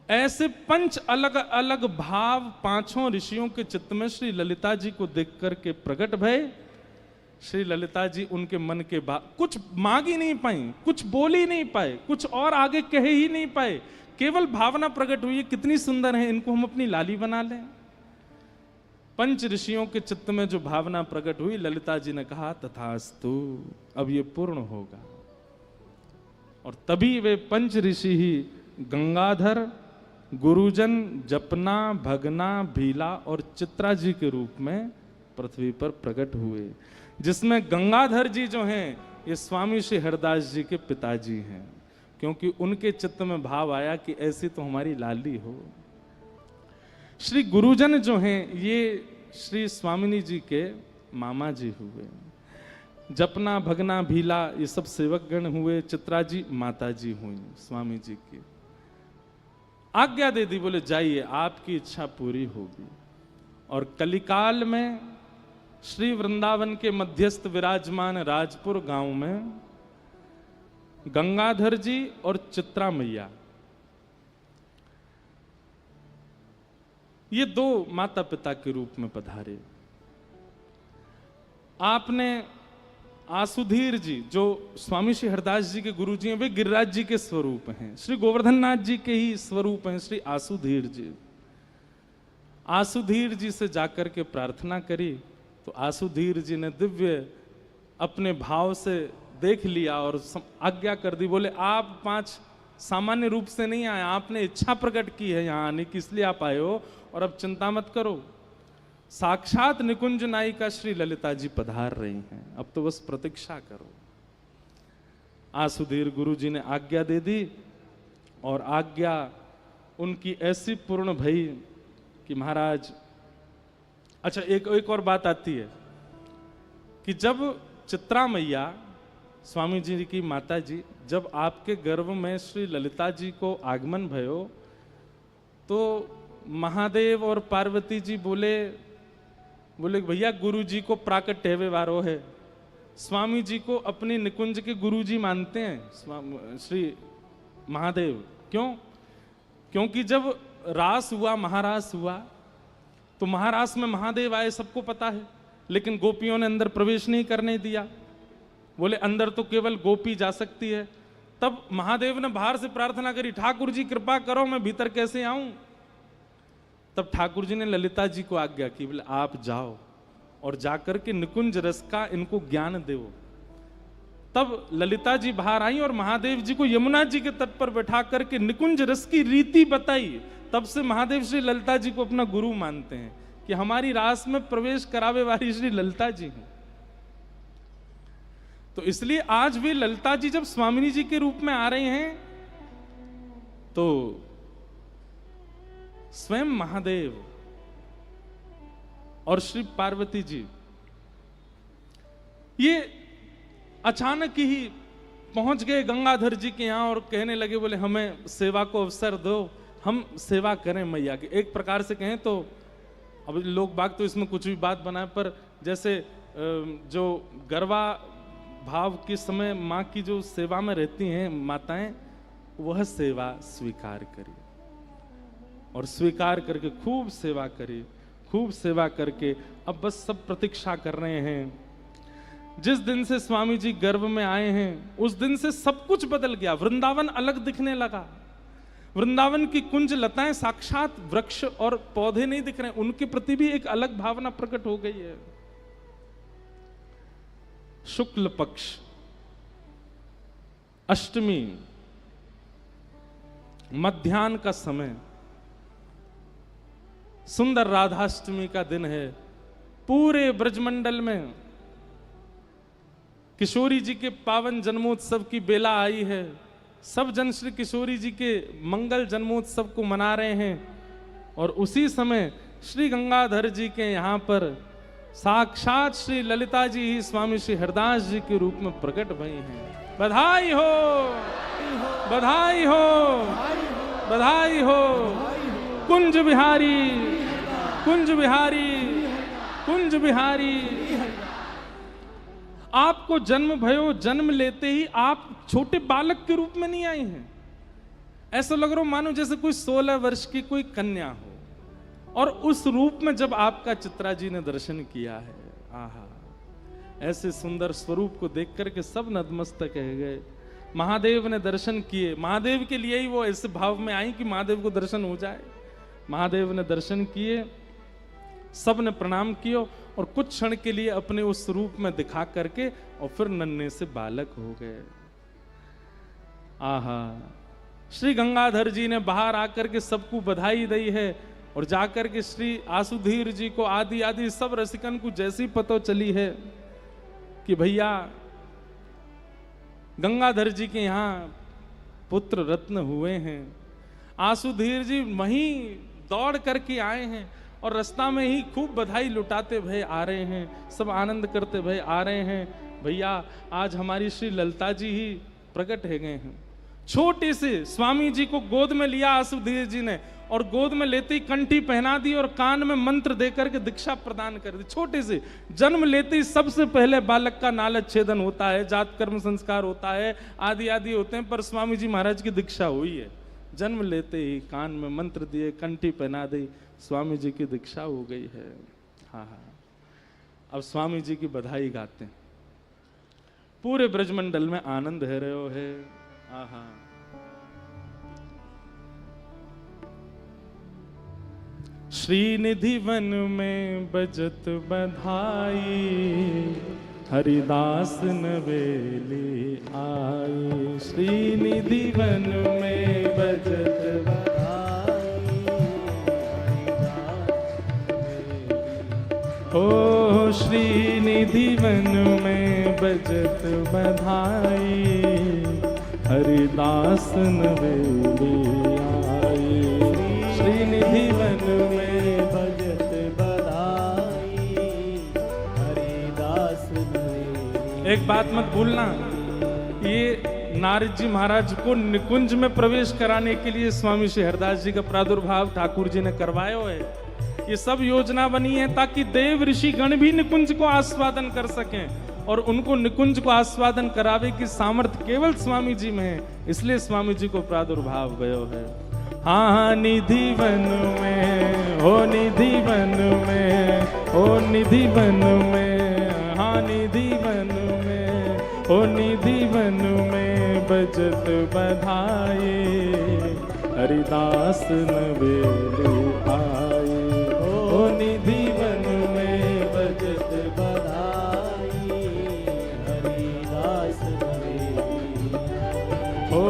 ऐसे 5 अलग अलग भाव पांचों ऋषियों के चित्त में श्री ललिता जी को देख करके प्रकट भय। श्री ललिता जी उनके मन के कुछ मांग ही नहीं पाई, कुछ बोल ही नहीं पाए, कुछ और आगे कहे ही नहीं पाए, केवल भावना प्रकट हुई कितनी सुंदर है, इनको हम अपनी लाली बना लें। पंच ऋषियों के चित्त में जो भावना प्रकट हुई, ललिता जी ने कहा तथास्तु, अब ये पूर्ण होगा। और तभी वे पंच ऋषि ही गंगाधर, गुरुजन, जपना, भगना, भीला और चित्रा जी के रूप में पृथ्वी पर प्रकट हुए, जिसमें गंगाधर जी जो हैं ये स्वामी श्री हरदास जी के पिताजी हैं, क्योंकि उनके चित्त में भाव आया कि ऐसी तो हमारी लाली हो। श्री गुरुजन जो हैं ये श्री स्वामिनी जी के मामा जी हुए। जपना, भगना, भीला ये सब सेवक गण हुए। चित्रा जी माता जी हुई स्वामी जी की। आज्ञा दे दी, बोले जाइए आपकी इच्छा पूरी होगी। और कलिकाल में श्री वृंदावन के मध्यस्थ विराजमान राजपुर गांव में गंगाधर जी और चित्रा मैया, ये दो माता पिता के रूप में पधारे। आपने आसुधीर जी जो स्वामी श्री हरदास जी के गुरु जी हैं, वे गिरिराज जी के स्वरूप हैं। श्री गोवर्धन नाथ जी के ही स्वरूप हैं श्री आसुधीर जी। आसुधीर जी से जाकर के प्रार्थना करी तो आसुधीर जी ने दिव्य अपने भाव से देख लिया और आज्ञा कर दी। बोले आप पांच सामान्य रूप से नहीं आए, आपने इच्छा प्रकट की है यहाँ आने की, इसलिए आप आए हो। और अब चिंता मत करो, साक्षात निकुंज नायिका श्री ललिता जी पधार रही हैं, अब तो बस प्रतीक्षा करो। आसुधीर गुरु जी ने आज्ञा दे दी और आज्ञा उनकी ऐसी पूर्ण भई कि महाराज, अच्छा एक और बात आती है कि जब चित्रा मैया स्वामी जी की माता जी, जब आपके गर्भ में श्री ललिता जी को आगमन भयो तो महादेव और पार्वती जी बोले भैया गुरु जी को प्राकट हेवे वारो है। स्वामी जी को अपनी निकुंज के गुरु जी मानते हैं श्री महादेव। क्यों? क्योंकि जब रास हुआ, महारास हुआ, तो महारास में महादेव आए, सबको पता है, लेकिन गोपियों ने अंदर प्रवेश नहीं करने दिया। बोले अंदर तो केवल गोपी जा सकती है। तब महादेव ने बाहर से प्रार्थना करी, ठाकुर जी कृपा करो, मैं भीतर कैसे आऊं? तब ठाकुर जी ने ललिता जी को आज्ञा की, बोले आप जाओ और जाकर के निकुंज रस का इनको ज्ञान दो। तब ललिता जी बाहर आई और महादेव जी को यमुना जी के तट पर बैठा करके निकुंज रस की रीति बताई। तब से महादेव श्री ललिता जी को अपना गुरु मानते हैं कि हमारी रास में प्रवेश करावे वाली श्री ललिता जी हैं। तो इसलिए आज भी ललिता जी जब स्वामिनी जी के रूप में आ रहे हैं तो स्वयं महादेव और श्री पार्वती जी ये अचानक ही पहुंच गए गंगाधर जी के यहां और कहने लगे, बोले हमें सेवा को अवसर दो, हम सेवा करें मैया की। एक प्रकार से कहें तो अब लोग बाग तो इसमें कुछ भी बात बनाए, पर जैसे जो गरबा भाव के समय माँ की जो सेवा में रहती हैं माताएं, वह सेवा स्वीकार करी और स्वीकार करके खूब सेवा करी, खूब सेवा करके अब बस सब प्रतीक्षा कर रहे हैं। जिस दिन से स्वामी जी गर्भ में आए हैं उस दिन से सब कुछ बदल गया। वृंदावन अलग दिखने लगा। वृंदावन की कुंज लताएं साक्षात वृक्ष और पौधे नहीं दिख रहे, उनके प्रति भी एक अलग भावना प्रकट हो गई है। शुक्ल पक्ष अष्टमी मध्याह्न का समय, सुंदर राधाष्टमी का दिन है। पूरे ब्रजमंडल में किशोरी जी के पावन जन्मोत्सव की बेला आई है। सब जन श्री किशोरी जी के मंगल जन्मोत्सव को मना रहे हैं और उसी समय श्री गंगाधर जी के यहाँ पर साक्षात श्री ललिता जी ही स्वामी श्री हरदास जी के रूप में प्रकट भई हैं। बधाई हो, बधाई हो, बधाई हो। कुंज बिहारी, कुंज बिहारी, कुंज बिहारी। आपको जन्म भयो, जन्म लेते ही आप छोटे बालक के रूप में नहीं आए हैं। ऐसा लग रहा मानो जैसे कोई 16 वर्ष की कोई कन्या हो। और उस रूप में जब आपका चित्रा जी ने दर्शन किया है, आहा, ऐसे सुंदर स्वरूप को देख करके सब नतमस्तक रह गए। महादेव ने दर्शन किए, महादेव के लिए ही वो ऐसे भाव में आई कि महादेव को दर्शन हो जाए। महादेव ने दर्शन किए सब ने प्रणाम किया और कुछ क्षण के लिए अपने उस रूप में दिखा करके और फिर नन्हे से बालक हो गए। आहा, श्री गंगाधर जी ने बाहर आकर के सबको बधाई दी है और जाकर के श्री आसुधीर जी को आदि आदि सब रसिकन को जैसी पता चली है कि भैया गंगाधर जी के यहाँ पुत्र रत्न हुए हैं, आसुधीर जी वहीं दौड़ करके आए हैं और रास्ता में ही खूब बधाई लुटाते भय आ रहे हैं, सब आनंद करते भय आ रहे हैं। भैया आज हमारी श्री ललिता जी ही प्रकट है गए हैं। छोटे से स्वामी जी को गोद में लिया आसुधीर जी ने और गोद में लेते ही कंठी पहना दी और कान में मंत्र देकर के दीक्षा प्रदान कर दी। छोटे से जन्म लेते ही सबसे पहले बालक का नालच्छेदन होता है, जात कर्म संस्कार होता है, आदि आदि होते हैं, पर स्वामी जी महाराज की दीक्षा हुई है। जन्म लेते ही कान में मंत्र दिए, कंठी पहना दी, स्वामी जी की दीक्षा हो गई है। हाँ हाँ, अब स्वामी जी की बधाई गाते हैं, पूरे ब्रजमंडल में आनंद है रहो है। आहा, श्रीनिधि वन में बजत बधाई, हरिदास नवेली आई। श्रीनिधि वन में बजत बधाई, ओ श्रीनिधि वन में बजत बधाई, हरिदास नवेली आई। श्रीनिधि वन में भजत बधाई, हरिदास नवेली। एक बात मत भूलना, ये नारद जी महाराज को निकुंज में प्रवेश कराने के लिए स्वामी श्री हरदास जी का प्रादुर्भाव ठाकुर जी ने करवाया है। ये सब योजना बनी है ताकि देव ऋषि गण भी निकुंज को आस्वादन कर सकें और उनको निकुंज को आस्वादन करावे की सामर्थ्य केवल स्वामी जी में है, इसलिए स्वामी जी को प्रादुर्भाव भयो है। हाँ निधि वन में, हो निधि वन में, हो निधि वन में, हाँ निधि वन में, हो निधि वन में बजत बधाई, हरिदास नवेली आई। हो निधि वन में बजत बधाई, हरिदास नवेली। हो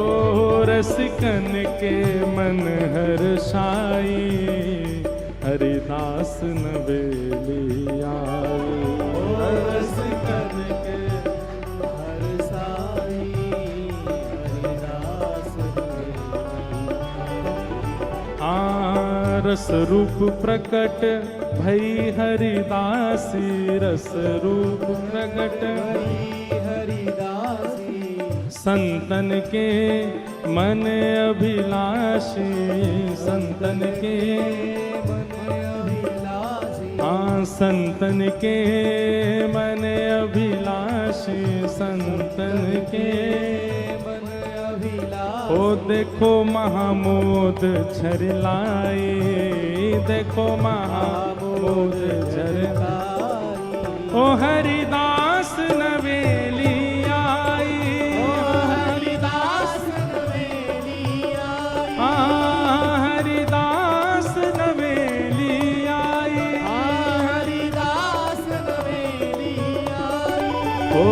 रसिकन के मन हर्षाई, हरिदास नवेली आई। ओ रसिकन के हर्षाई, हरिदास नवेली। रस रूप प्रकट भई हरिदासी, रस रूप प्रकट भई हरिदासी, संतन के मन अभिलाषी, संतन के मन अभिलाषी। हाँ संतन के मन अभिलाषी, संतन के मन अभिलाषी। ओ देखो महामोद झरलाई, देखो महामोद झरलाई। ओ हरिदास नवेली आई, ओ हरिदास नवेली आई। हरिदास नवेली आई, हरिदास नवेली आई। ओ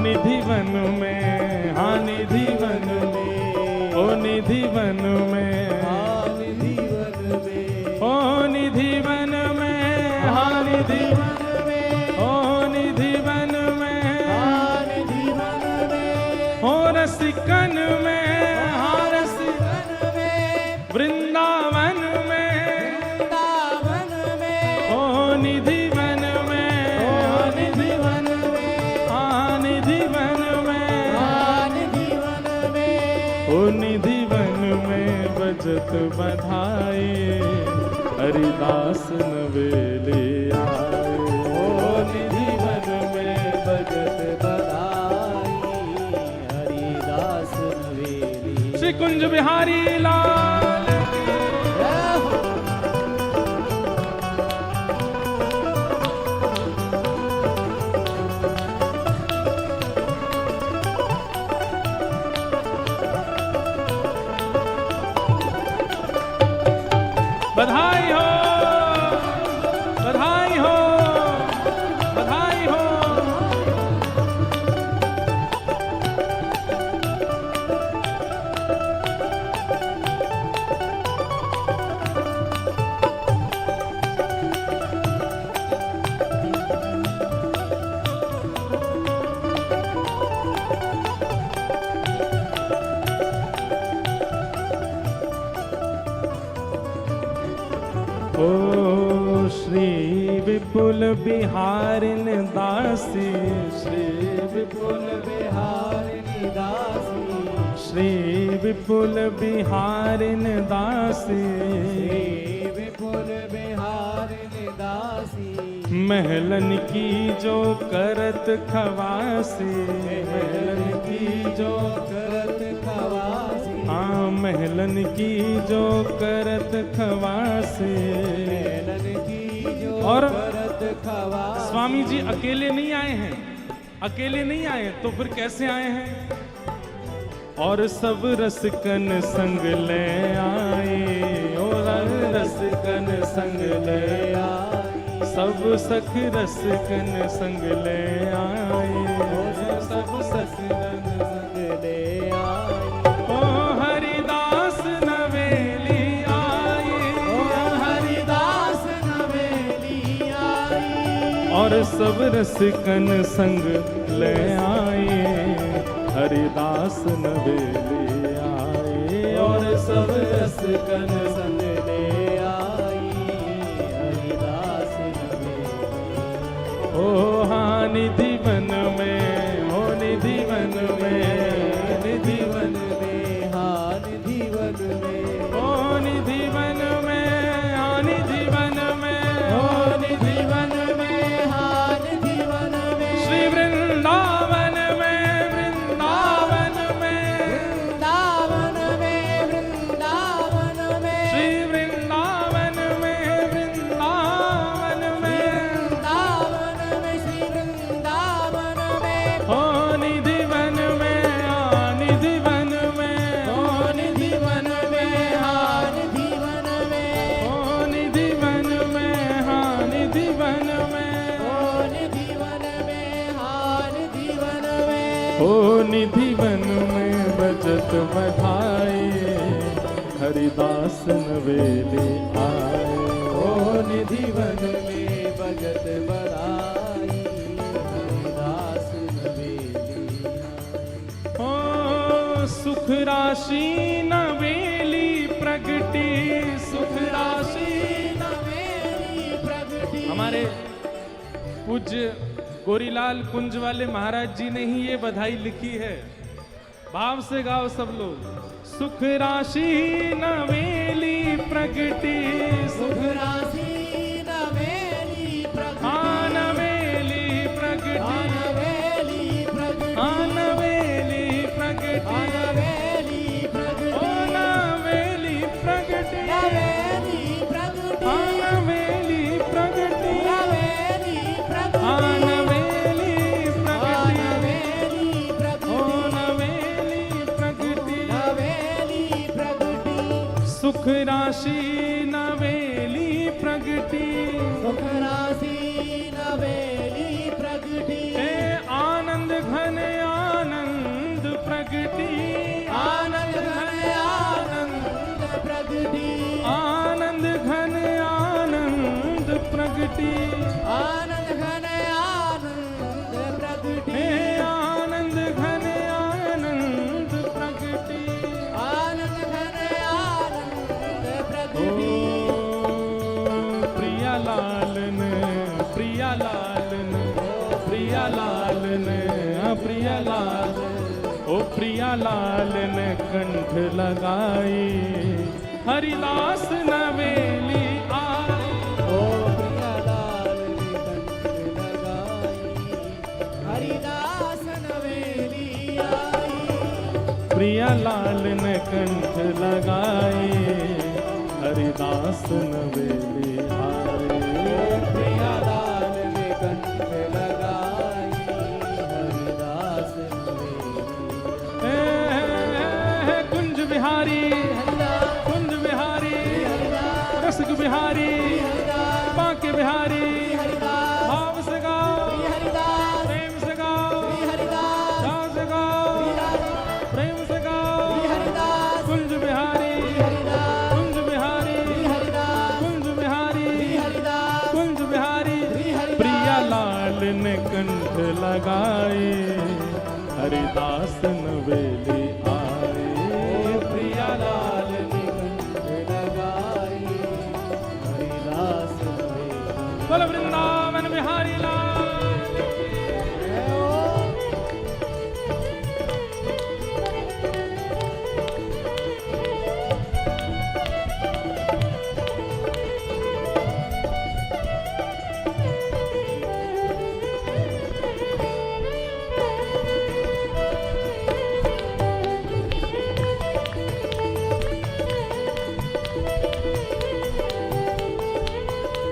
निधि वन में, हाँ निधि वन में, ओ निधि वन में, निधि वन में, ओ निधि वन में, हाँ निधि वन में, ओ निधि वन में, निधि वन में। ओ रसिकन में, हाँ रसिकन में, वृंदावन में, वृंदावन में। ओ निधि वन में, ओ निधि वन में, हाँ निधि वन में, निधि वन में। ओ निधि वन में बजत बधाई, हरिदास नवेली आए। ओ निधि वन में भजत बधाई, हरिदास नवेली। श्री कुंज बिहारी लाल की। बधाई हो, बधाई हो, बधाई हो। ओ श्री विपुल बिहारिन दासी, श्री विपुल बिहारिणी दासी, श्री विपुल बिहारिन दासी, श्री विपुल बिहारिणी दासी, महलन की जो करत खवासी, महलन की जो करत खवासी, हाँ महलन की जो करत खवासी। मेलन की जो और करत खवासी। स्वामी जी अकेले नहीं आए हैं, अकेले नहीं आए तो फिर कैसे आए हैं? और सब रसकन संग ले आए, और रसकन संग ले आए, सब सख रसकन संग ले आए, सब सखन संग ले आए। ओ हरिदास नवेली आए, ओ हरिदास नवेली आई, और सब रसकन संग ले आए, हरिदास नवेली आए, और सब रसकन संग ले आई, हरिदास नवेली। ओ हाँ निधि वन में, हो निधि वन में, निधि वन में, हाँ निधि वन में, ओ निधि वन में, हाँ निधि वन में, ओ निधि वन में, हाँ निधि वन में, श्री वृंदावन में, वृंदावन में, वृंदावन में, वृंदावन में, श्री वृंदावन में, वृंदावन में, वृंदावन में, श्री वृंदावन में, ओ निधि वन में, हाँ निधि वन में, ओ निधि वन में, हाँ निधि वन में, ओ निधि वन में, हाँ निधि वन में, ओ निधि वन में, हाँ निधि वन में, ओ निधि वन में बजत बधाई, हरिदास नवेली आए, ओ निधि वन में भगत बधाई, हरिदास नवेली। ओ सुख राशि नवेली प्रगटी, सुख राशि। नवेली प्रगति। हमारे पूज्य गोरीलाल कुंज वाले महाराज जी ने ही ये बधाई लिखी है, भाव से गाओ सब लोग। सुख राशि नवेली प्रगटी, सुख राशि नवेली प्रगति। हाँ नवेली प्रगटी, हाँ नवेली प्रगति। हाँ नवेली प्रगटी, हाँ नवेली प्रगति। ओ नवेली प्रगटी, नवेली प्रगति। हाँ नवेली प्रगटी, नवेली प्रगति। हाँ नवेली हाँ प्रगटी, नवेली प्रगति। ओ नवेली प्रगटी। नवेली प्रगति। सुख राशि नवेली प्रगटी, सुख राशि नवेली प्रगति। हे आनंद घन आनंद प्रगटी, आनंद घन आनंद प्रगति। आनंद घन आनंद प्रगटी, आनंद घन आनंद प्रगति। हे आनंद घन आनंद प्रगटी। आनंद घन आनंद प्रगति। प्रिया लालन, प्रिया लालन, प्रिया लालन, प्रिया लाल, ओ प्रिया लालन कंठ लगाई, हरिदास नवेली आई। ओ प्रिया लाल ने कंठ लगाई, हरिदास नवेली आई। प्रिया लालन कंठ लगाई, हरिदास नवेली आई। प्रिया लाल ने कंठ लगाई, हरिदास नवेली हे कुंज बिहारी, हरिदास कुंज बिहारी, हरिदास रसिक बिहारी, बांके बिहारी हरिदास भाव से गाओ श्री हरिदास प्रेम से गाओ श्री हरिदास चाव से गाओ प्रेम से गाओ श्री हरिदास कुंज बिहारी श्री हरिदास कुंज बिहारी श्री हरिदास कुंज बिहारी श्री हरिदास कुंज बिहारी श्री हरिदास प्रिया लाल ने कंठ लगाए हरिदास नवेली आए प्रिया लाल ने लगाई हरिदास बोल वृंदावन बिहारी लाल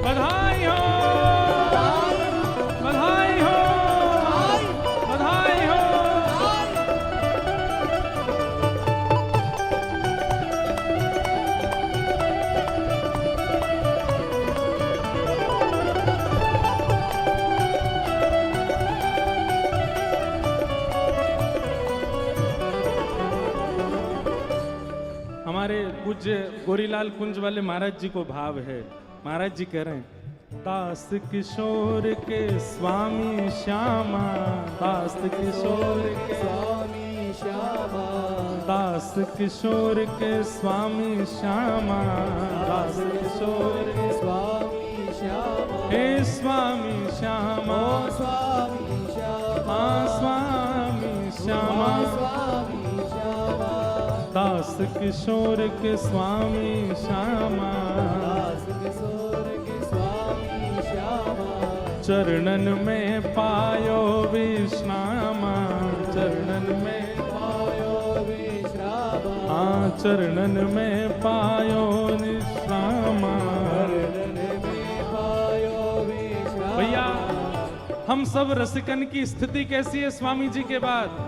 बधाई हो बधाई हो बधाई हो हमारे पूज्य गोरीलाल कुंज वाले महाराज जी को भाव है। महाराज जी कह रहे हैं दास किशोर के स्वामी श्यामा दास किशोर के स्वामी श्यामा दास किशोर के स्वामी श्यामा दास किशोर के स्वामी श्यामा हे स्वामी श्यामा स्वामी श्यामा स्वामी श्यामा स्वामी श्यामा दास किशोर के स्वामी श्यामा दास किशोर के स्वामी श्यामा चरणन में पायो विश्रामा चरणन में पायो विश्रामा हाँ चरणन में पायो विश्रामा चरणन में पायो विश्रामा भैया हम सब रसिकन की स्थिति कैसी है स्वामी जी के बाद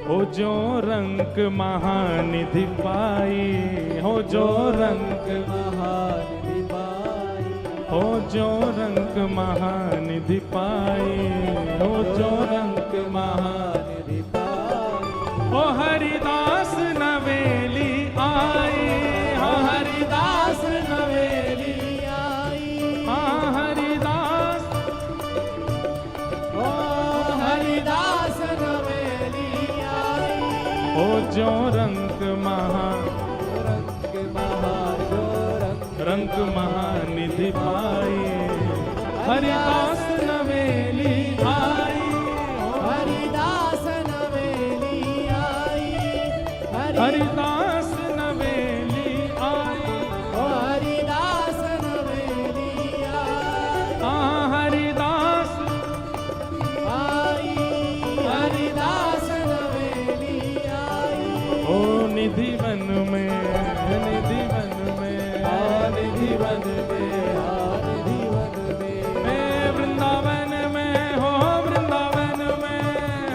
हो जो रंग महानिधि पाई हो जो रंग महानिधि पाई हो जो रंग महानिधि पाई हो जो रंग महानिधि पाई हो हरिदास नवेली आई हो हरिदास नवेली आई हाँ हरिदास ओ हरिदास नवेली आई हो जो रंग महा रंग महा जो रंग महानिधि पाई हरिदास नवेली आई हरिदास नवेली आई हरिदास नवेली आई ओ हरिदास नवेली आई हाँ हरिदास आई हरिदास नवेली आई ओ निधि वन में निधि वन में निधि वन में निधि वन में मैं वृंदावन में हो वृंदावन में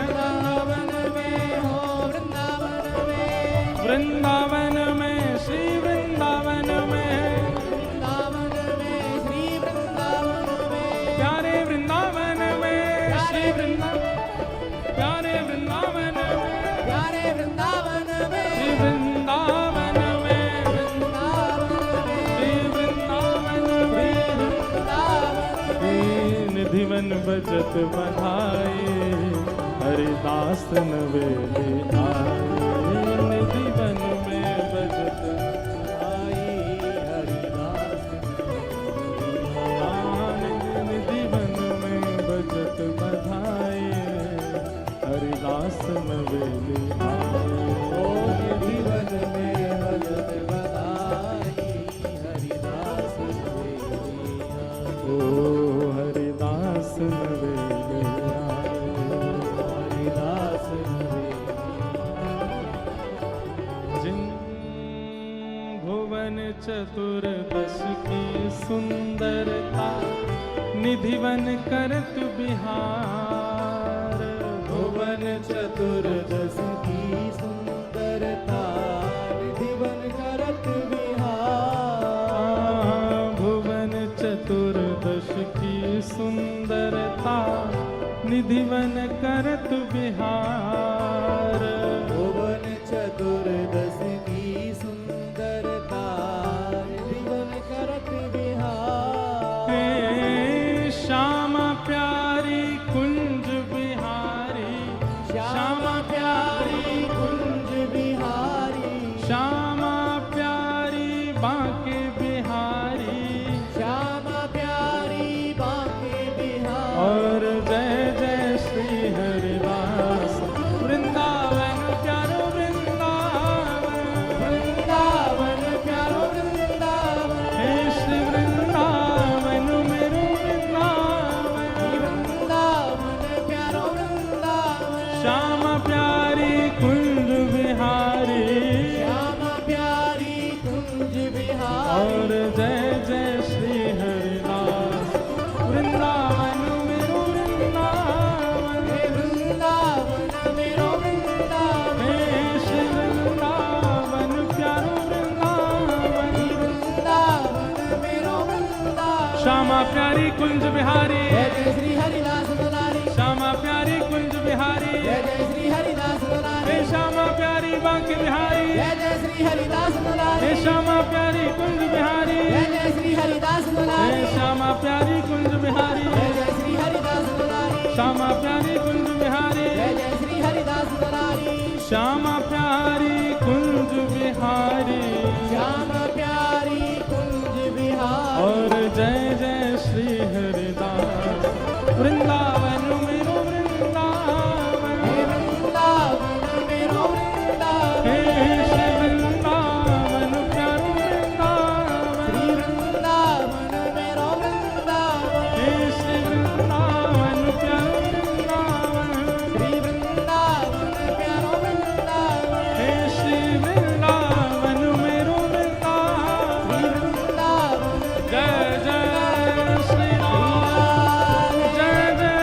वृंदावन में हो वृंदावन में वृंदावन में श्री वृंदावन में वृंदावन में श्री वृंदावन में प्यारे वृंदावन में श्री वृंदावन प्यारे वृंदावन में प्यारे वृंदावन में श्री वृंदावन में वृंदावन में श्री वृंदावन में वृंदावन निधिवन बजत बधाई हरिदास नवेली आए निधिवन में बजत आई हरिदास निधिवन में बजत बधाई हरिदास नवेली ओ निधि वन में भजत बधाई हरिदास नवेली आई ओ हरिदास नवेली हरिदास नवेली जिन भुवन चतुर्दश की सुंदरता निधिवन करत बिहार भुवन चतुर्दश की सुंदरता निधिवन करत विहार भुवन सुंदरता निधिवन करत बिहार। भुवन चतुर्दश की सुंदरता निधिवन करत बिहार। हे श्यामा प्यारी कुंज बिहारी, श्यामा प्यारी कुंज बिहारी, श्यामा प्यारी बांके बिहारी, श्यामा प्यारी बांके बिहारी। और जय जय श्री हरिदास वृंदावन प्यारो वृंदावन, वृंदावन प्यारो वृंदावन, हे श्री वृंदावन मेरो वृंदावन। वृंदावन प्यारो वृंदावन, श्यामा प्यारी कुंज बिहारी, श्यामा प्यारी कुंज बिहारी। और जय जय श्री हरिदास वृंदावन मेरो वृंदावन, हे वृंदावन मेरो वृंदावन, हे श्री वृंदावन प्यारो वृंदावन। वृंदावन मेरो वृंदावन। श्यामा प्यारी कुंज बिहारी, जय जय श्री हरिदास दुलारी, श्यामा प्यारी कुंज बिहारी, जय जय श्री हरिदास दुलारी, हे श्यामा प्यारी बांके बिहारी, जय जय श्री हरिदास दुलारी, हे श्यामा प्यारी कुंज बिहारी, जय जय श्री हरिदास दुलारी, हे श्यामा प्यारी कुंज बिहारी, जय जय श्री हरिदास दुलारी, श्यामा प्यारी कुंज बिहारी, जय जय श्री हरिदास दुलारी, श्यामा प्यारी कुंज बिहारी, श्यामा प्यारी कुंज बिहारी। और जय जय श्री हरिदास वृंदावन मेरो वृंदावन, हे वृंदावन मेरो वृंदावन, हे श्री वृंदावन प्यारो वृंदावन, श्री वृंदावन मेरो वृंदावन, हे श्री वृंदावन प्यारो वृंदावन, श्री वृंदावन प्यारो वृंदावन, हे श्री वृंदावन मेरो वृंदावन। श्री वृंदावन जय जय श्री राम, जय जय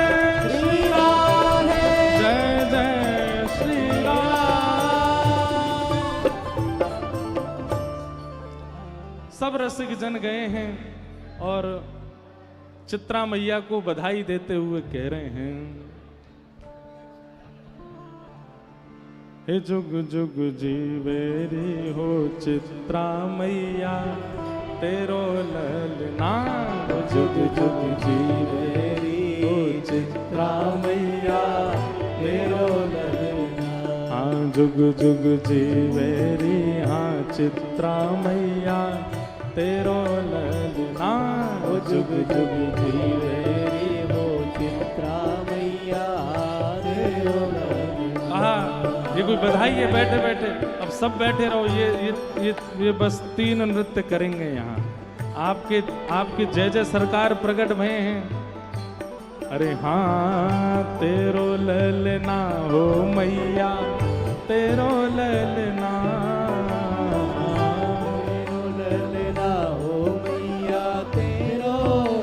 श्री श्री राम, राधे। जय जय श्री राम। सब रसिक जन गए हैं और चित्रा मैया को बधाई देते हुए कह रहे हैं, हे जुग जुग जीवेरी हो चित्रा मैया तेरो ललना। जुग जुग जीवेरी हो चित्रा मैया तेरो ललना। हाँ जुग जुग जीवेरी हाँ चित्रा मैया तेरो ललना। जुग जुग जीवेरी हो चित्रा मैया तेरो ललना। ये कोई बधाई है बैठे बैठे, अब सब बैठे रहो। ये बस 3 नृत्य करेंगे यहाँ। आपके जय जय सरकार प्रकट भये हैं। अरे हाँ तेरो ललना हो मैया तेरो ललना, तेरो ललना हो मैया तेरो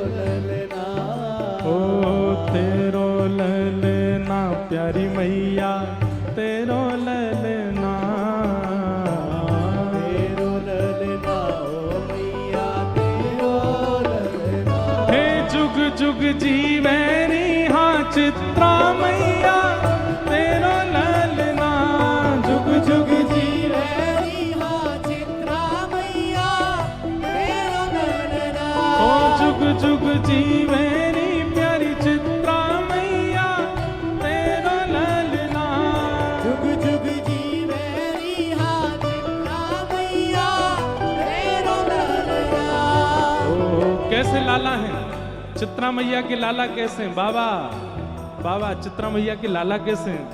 ललना, ओ तेरो ललना प्यारी मैया तेरो ललना। तेरो ललना हो मैया तेरो ललना। हे जुग जुग जीवैनी हाँ चित्रा मैया तेरो ललना। जुग जुग जीवेरी हाँ चित्रा मैया तेरो ललना। ओ जुग जुग जीवैनी प्यारी चित्रा मैया तेरो ललना। जुग जुग जीवेरी हाँ चित्रा मैया तेरो ललना। ओ कैसे लाला हैं चित्रा मैया के लाला कैसे हैं? बाबा चित्रा मैया के लाला कैसे हैं?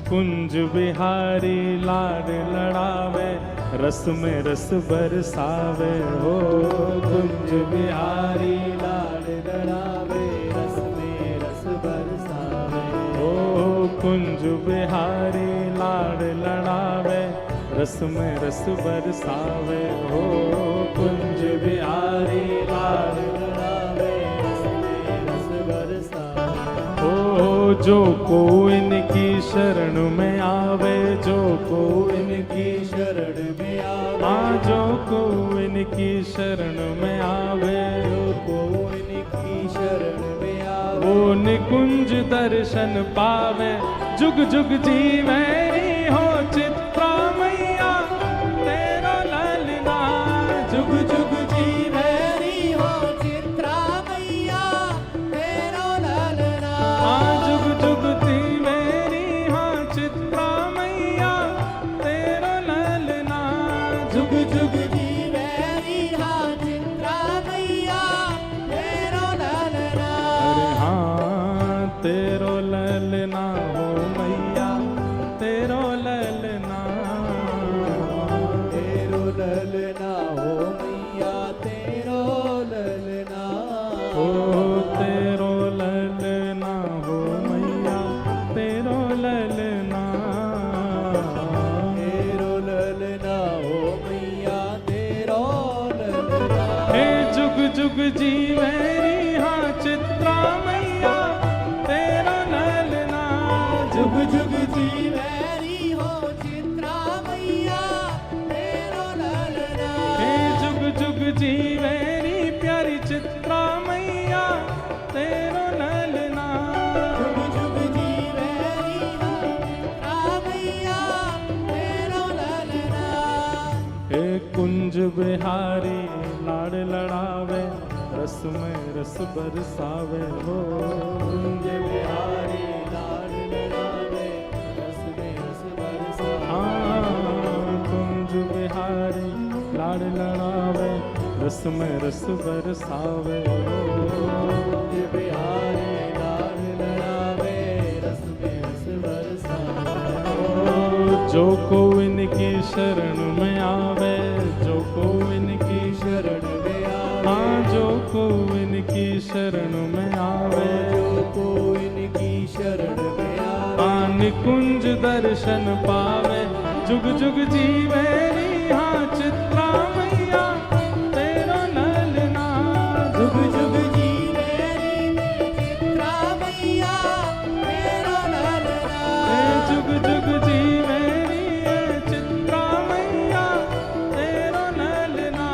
कुंज बिहारी लाड लड़ावे रस में रस बरसावे हो। कुंज बिहारी लाड लड़ावे रस में रस बरसावे। ओ कुंज बिहारी लाड लड़ावे रस में रस बरसावे हो। कुंज बिहारी लाड लड़ावे रस में रस बरसावे। ओ जो को इनकी शरण में आवे, जो को इनकी शरण में आवे। हाँ जो को इनकी शरण में आवे, जो को इनकी शरण निकुंज दर्शन पावे जुग जुग जीवे हो चित्रा मैया तेरो ललना जुग जुग जीवे हो चित्रा मैया तेरो ललना जुग जुग जीवे हाँ चित्रा मैया तेरो ललना जुग जुग जीवे हाँ चित्रा मैया तेरो ललना अरे हाँ तेरो ललना हो मैया तेरो ललना तेरो ललना हो मैया तेरो ललना ओ तेरो ललना हो मैया तेरो ललना तेरो ललना हो मैया तेरो ललना हे जुग जुग जीवेरी हाँ चित्रा मैया तेरो ललना जुग जुग जीवेरी हो चित्रा मैया तेरो ललना हे जुग जुग जीवेरी प्यारी चित्रा मैया तेरो ललना जुग जुग जीवेरी हो चित्रा मैया तेरो ललना हे कुंज बिहारी लाड़ लड़ावे रस में रस बरसावे हो कुंज बिहारी लाड लड़ावे रस में रस बरसावे हाँ कुंज बिहारी लाड़ लड़ावे रस में रस बरसावे हो कुंज बिहारी लाड लड़ावे रस में रस बरसावे जो को इनकी शरण में आवे जो को इनकी शरण में आवे हाँ जो को इनकी शरण में आवे जो को इनकी शरण में आवे हाँ निकुंज दर्शन पावे जुग जुग जीवेरी हाँ चित्रा मैया तेरो ललना जुग जुग जीवेरी चित्रा मैया तेरो ललना जुग जुग जीवेरी चित्रा मैया तेरो ललना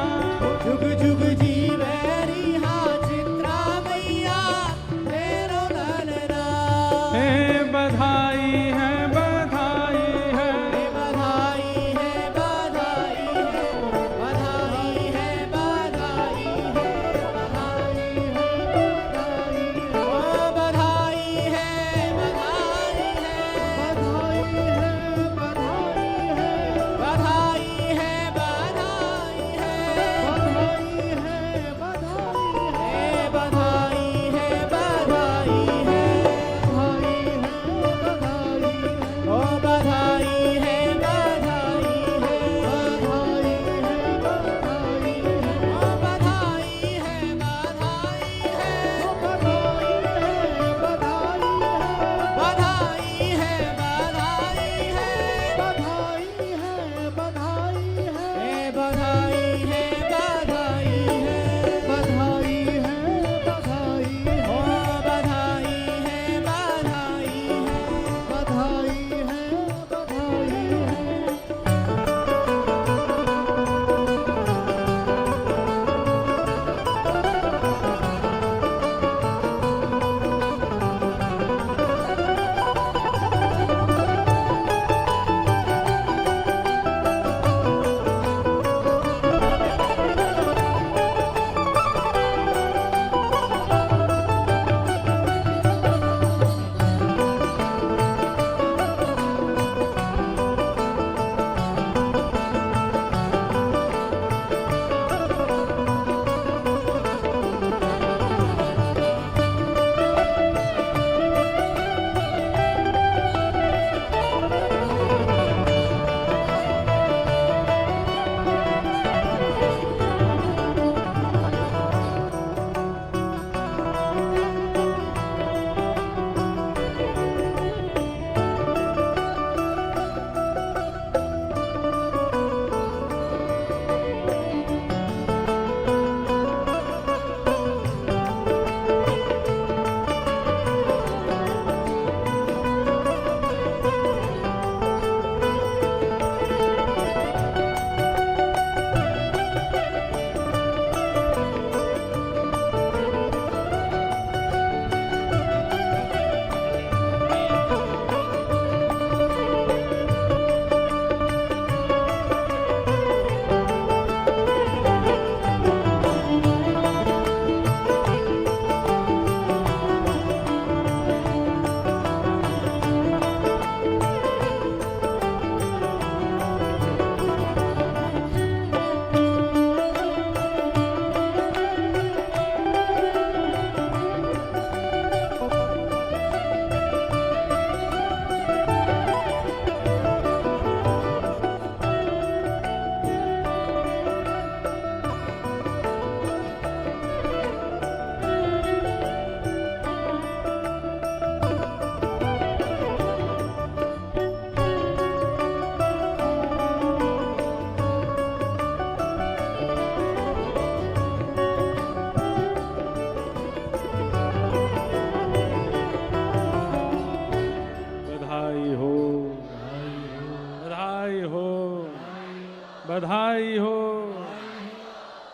जुग जुग जीवेरी हाँ चित्रा मैया तेरो ललना बधाई है बधाई है बधाई है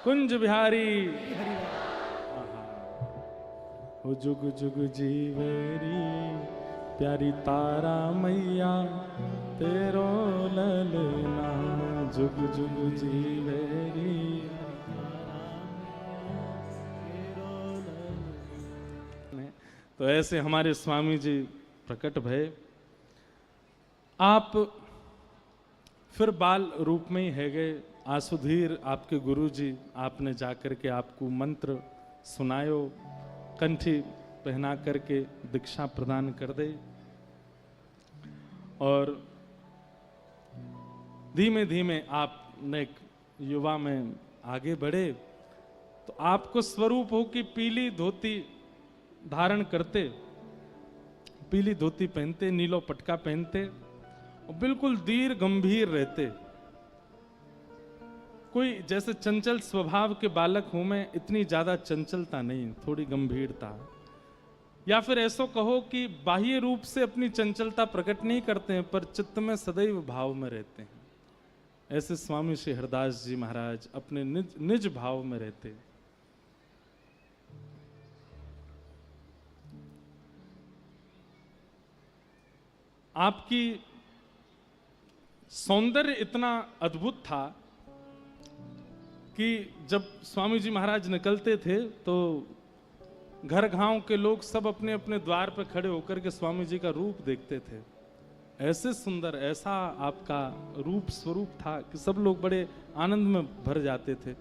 कुंज बिहारी हो जुग जुग जीवेरी प्यारी तारा मैया तेरो ललना जुग जुग जीवेरी। तो ऐसे हमारे स्वामी जी प्रकट भय। आप फिर बाल रूप में ही है गए। आसुधीर आपके गुरु जी, आपने जाकर के आपको मंत्र सुनायो, कंठी पहना करके दीक्षा प्रदान कर दे और धीमे धीमे आप नेक युवा में आगे बढ़े। तो आपको स्वरूप हो कि पीली धोती धारण करते, पीली धोती पहनते, नीलो पटका पहनते और बिल्कुल धीर गंभीर रहते। कोई जैसे चंचल स्वभाव के बालक हूं मैं, इतनी ज्यादा चंचलता नहीं, थोड़ी गंभीरता। या फिर ऐसा कहो कि बाह्य रूप से अपनी चंचलता प्रकट नहीं करते हैं पर चित्त में सदैव भाव में रहते हैं। ऐसे स्वामी श्री हरदास जी महाराज अपने निज भाव में रहते। आपकी सौंदर्य इतना अद्भुत था कि जब स्वामी जी महाराज निकलते थे तो घर गांव के लोग सब अपने अपने द्वार पर खड़े होकर के स्वामी जी का रूप देखते थे। ऐसे सुंदर, ऐसा आपका रूप स्वरूप था कि सब लोग बड़े आनंद में भर जाते थे।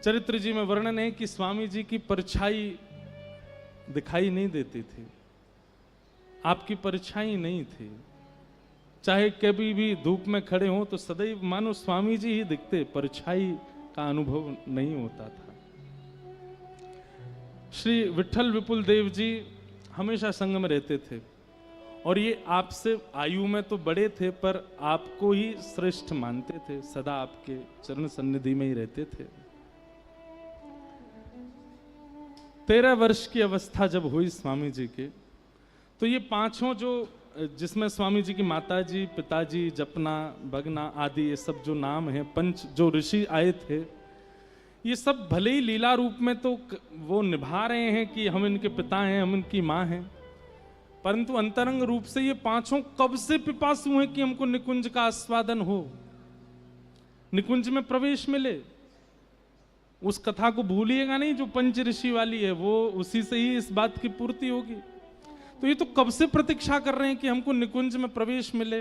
चरित्र जी में वर्णन है कि स्वामी जी की परछाई दिखाई नहीं देती थी, आपकी परछाई नहीं थी। चाहे कभी भी धूप में खड़े हों तो सदैव मानो स्वामी जी ही दिखते, परछाई का अनुभव नहीं होता था। श्री विठल विपुल देव जी हमेशा संग में रहते थे और ये आपसे आयु में तो बड़े थे पर आपको ही श्रेष्ठ मानते थे, सदा आपके चरण सन्निधि में ही रहते थे। 13 वर्ष की अवस्था जब हुई स्वामी जी के, तो ये पांचों जो, जिसमें स्वामी जी की माता जी, पिताजी, जपना, भगना आदि ये सब जो नाम हैं, पंच जो ऋषि आए थे, ये सब भले ही लीला रूप में तो वो निभा रहे हैं कि हम इनके पिता हैं, हम इनकी माँ हैं, परंतु अंतरंग रूप से ये पांचों कब से पिपासु हैं कि हमको निकुंज का आस्वादन हो, निकुंज में प्रवेश मिले। उस कथा को भूलिएगा नहीं जो पंच ऋषि वाली है, वो उसी से ही इस बात की पूर्ति होगी। तो ये तो कब से प्रतीक्षा कर रहे हैं कि हमको निकुंज में प्रवेश मिले।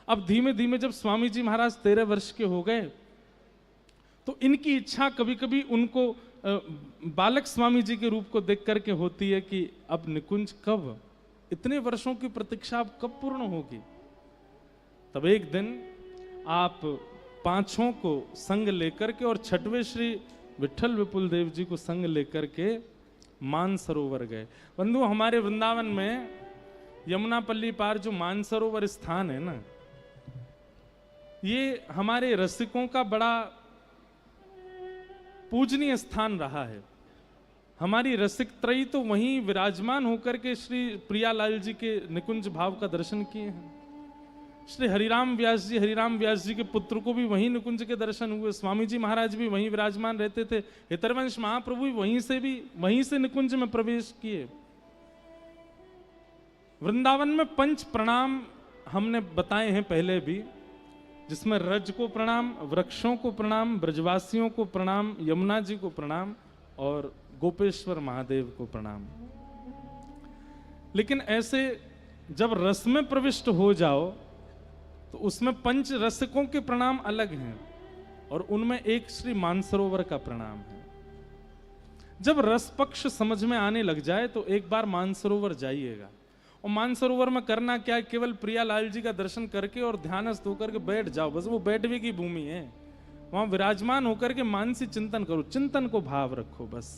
अब धीमे धीमे जब स्वामी जी महाराज 13 वर्ष के हो गए तो इनकी इच्छा कभी कभी उनको बालक स्वामी जी के रूप को देख करके होती है कि अब निकुंज कब, इतने वर्षों की प्रतीक्षा अब कब पूर्ण होगी। तब एक दिन आप पांचों को संग लेकर के और छठवें श्री विठल विपुल देव जी को संग लेकर के मानसरोवर गए। बंधु, हमारे वृंदावन में यमुनापल्ली पार जो मानसरोवर स्थान है ना, ये हमारे रसिकों का बड़ा पूजनीय स्थान रहा है। हमारी रसिक त्रयी तो वहीं विराजमान होकर के श्री प्रियालाल जी के निकुंज भाव का दर्शन किए हैं। श्री हरिराम व्यास जी के पुत्र को भी वहीं निकुंज के दर्शन हुए। स्वामी जी महाराज भी वहीं विराजमान रहते थे। हितरवंश महाप्रभु भी वहीं से निकुंज में प्रवेश किए। वृंदावन में पंच प्रणाम हमने बताए हैं पहले भी, जिसमें रज को प्रणाम, वृक्षों को प्रणाम, ब्रजवासियों को प्रणाम, यमुना जी को प्रणाम और गोपेश्वर महादेव को प्रणाम। लेकिन ऐसे जब रस में प्रविष्ट हो जाओ तो उसमें पंच रसिकों के प्रणाम अलग हैं और उनमें एक श्री मानसरोवर का प्रणाम है। जब रस पक्ष समझ में आने लग जाए तो एक बार मानसरोवर जाइएगा। और मानसरोवर में करना क्या है, केवल प्रियालाल जी का दर्शन करके और ध्यानस्थ होकर के बैठ जाओ, बस वो बैठने की भूमि है। वहां विराजमान होकर के मानसी चिंतन करो, चिंतन को भाव रखो बस।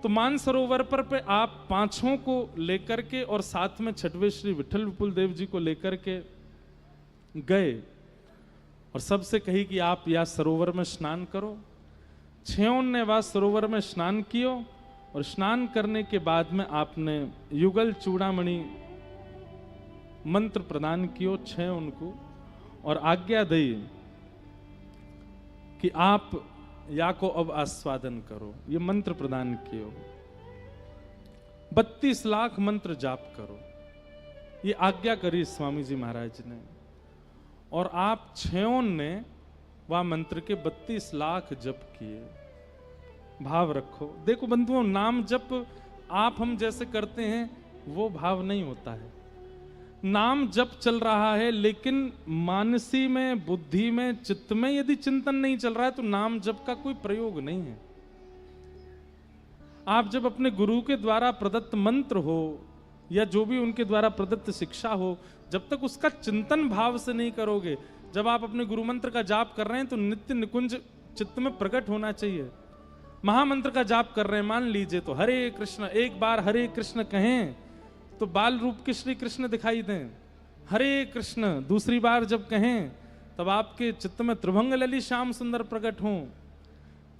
तो मानसरोवर पर पे आप पांचों को लेकर के और साथ में छठवें श्री विठल विपुल देव जी को लेकर के गए और सबसे कही कि आप या सरोवर में स्नान करो। 6 ने वह सरोवर में स्नान कियो और स्नान करने के बाद में आपने युगल चूड़ामणि मंत्र प्रदान कियो 6 उनको और आज्ञा दी कि आप या को अब आस्वादन करो, ये मंत्र प्रदान कियो, 32 लाख मंत्र जाप करो, ये आज्ञा करी स्वामी जी महाराज ने। और आप छयोन ने वह मंत्र के 32 लाख जप किए। भाव रखो, देखो बंधुओं, नाम जप आप हम जैसे करते हैं वो भाव नहीं होता है। नाम जप चल रहा है, लेकिन मानसी में, बुद्धि में, चित्त में यदि चिंतन नहीं चल रहा है तो नाम जप का कोई प्रयोग नहीं है। आप जब अपने गुरु के द्वारा प्रदत्त मंत्र हो या जो भी उनके द्वारा प्रदत्त शिक्षा हो, जब तक उसका चिंतन भाव से नहीं करोगे, जब आप अपने गुरु मंत्र का जाप कर रहे हैं तो नित्य निकुंज चित्त में प्रकट होना चाहिए। महामंत्र का जाप कर रहे हैं, मान लीजिए, तो हरे कृष्ण, एक बार हरे कृष्ण कहें तो बाल रूप के श्री कृष्ण दिखाई दें। हरे कृष्ण दूसरी बार जब कहें तब आपके चित्त में त्रिभंग लली श्याम सुंदर प्रकट हों।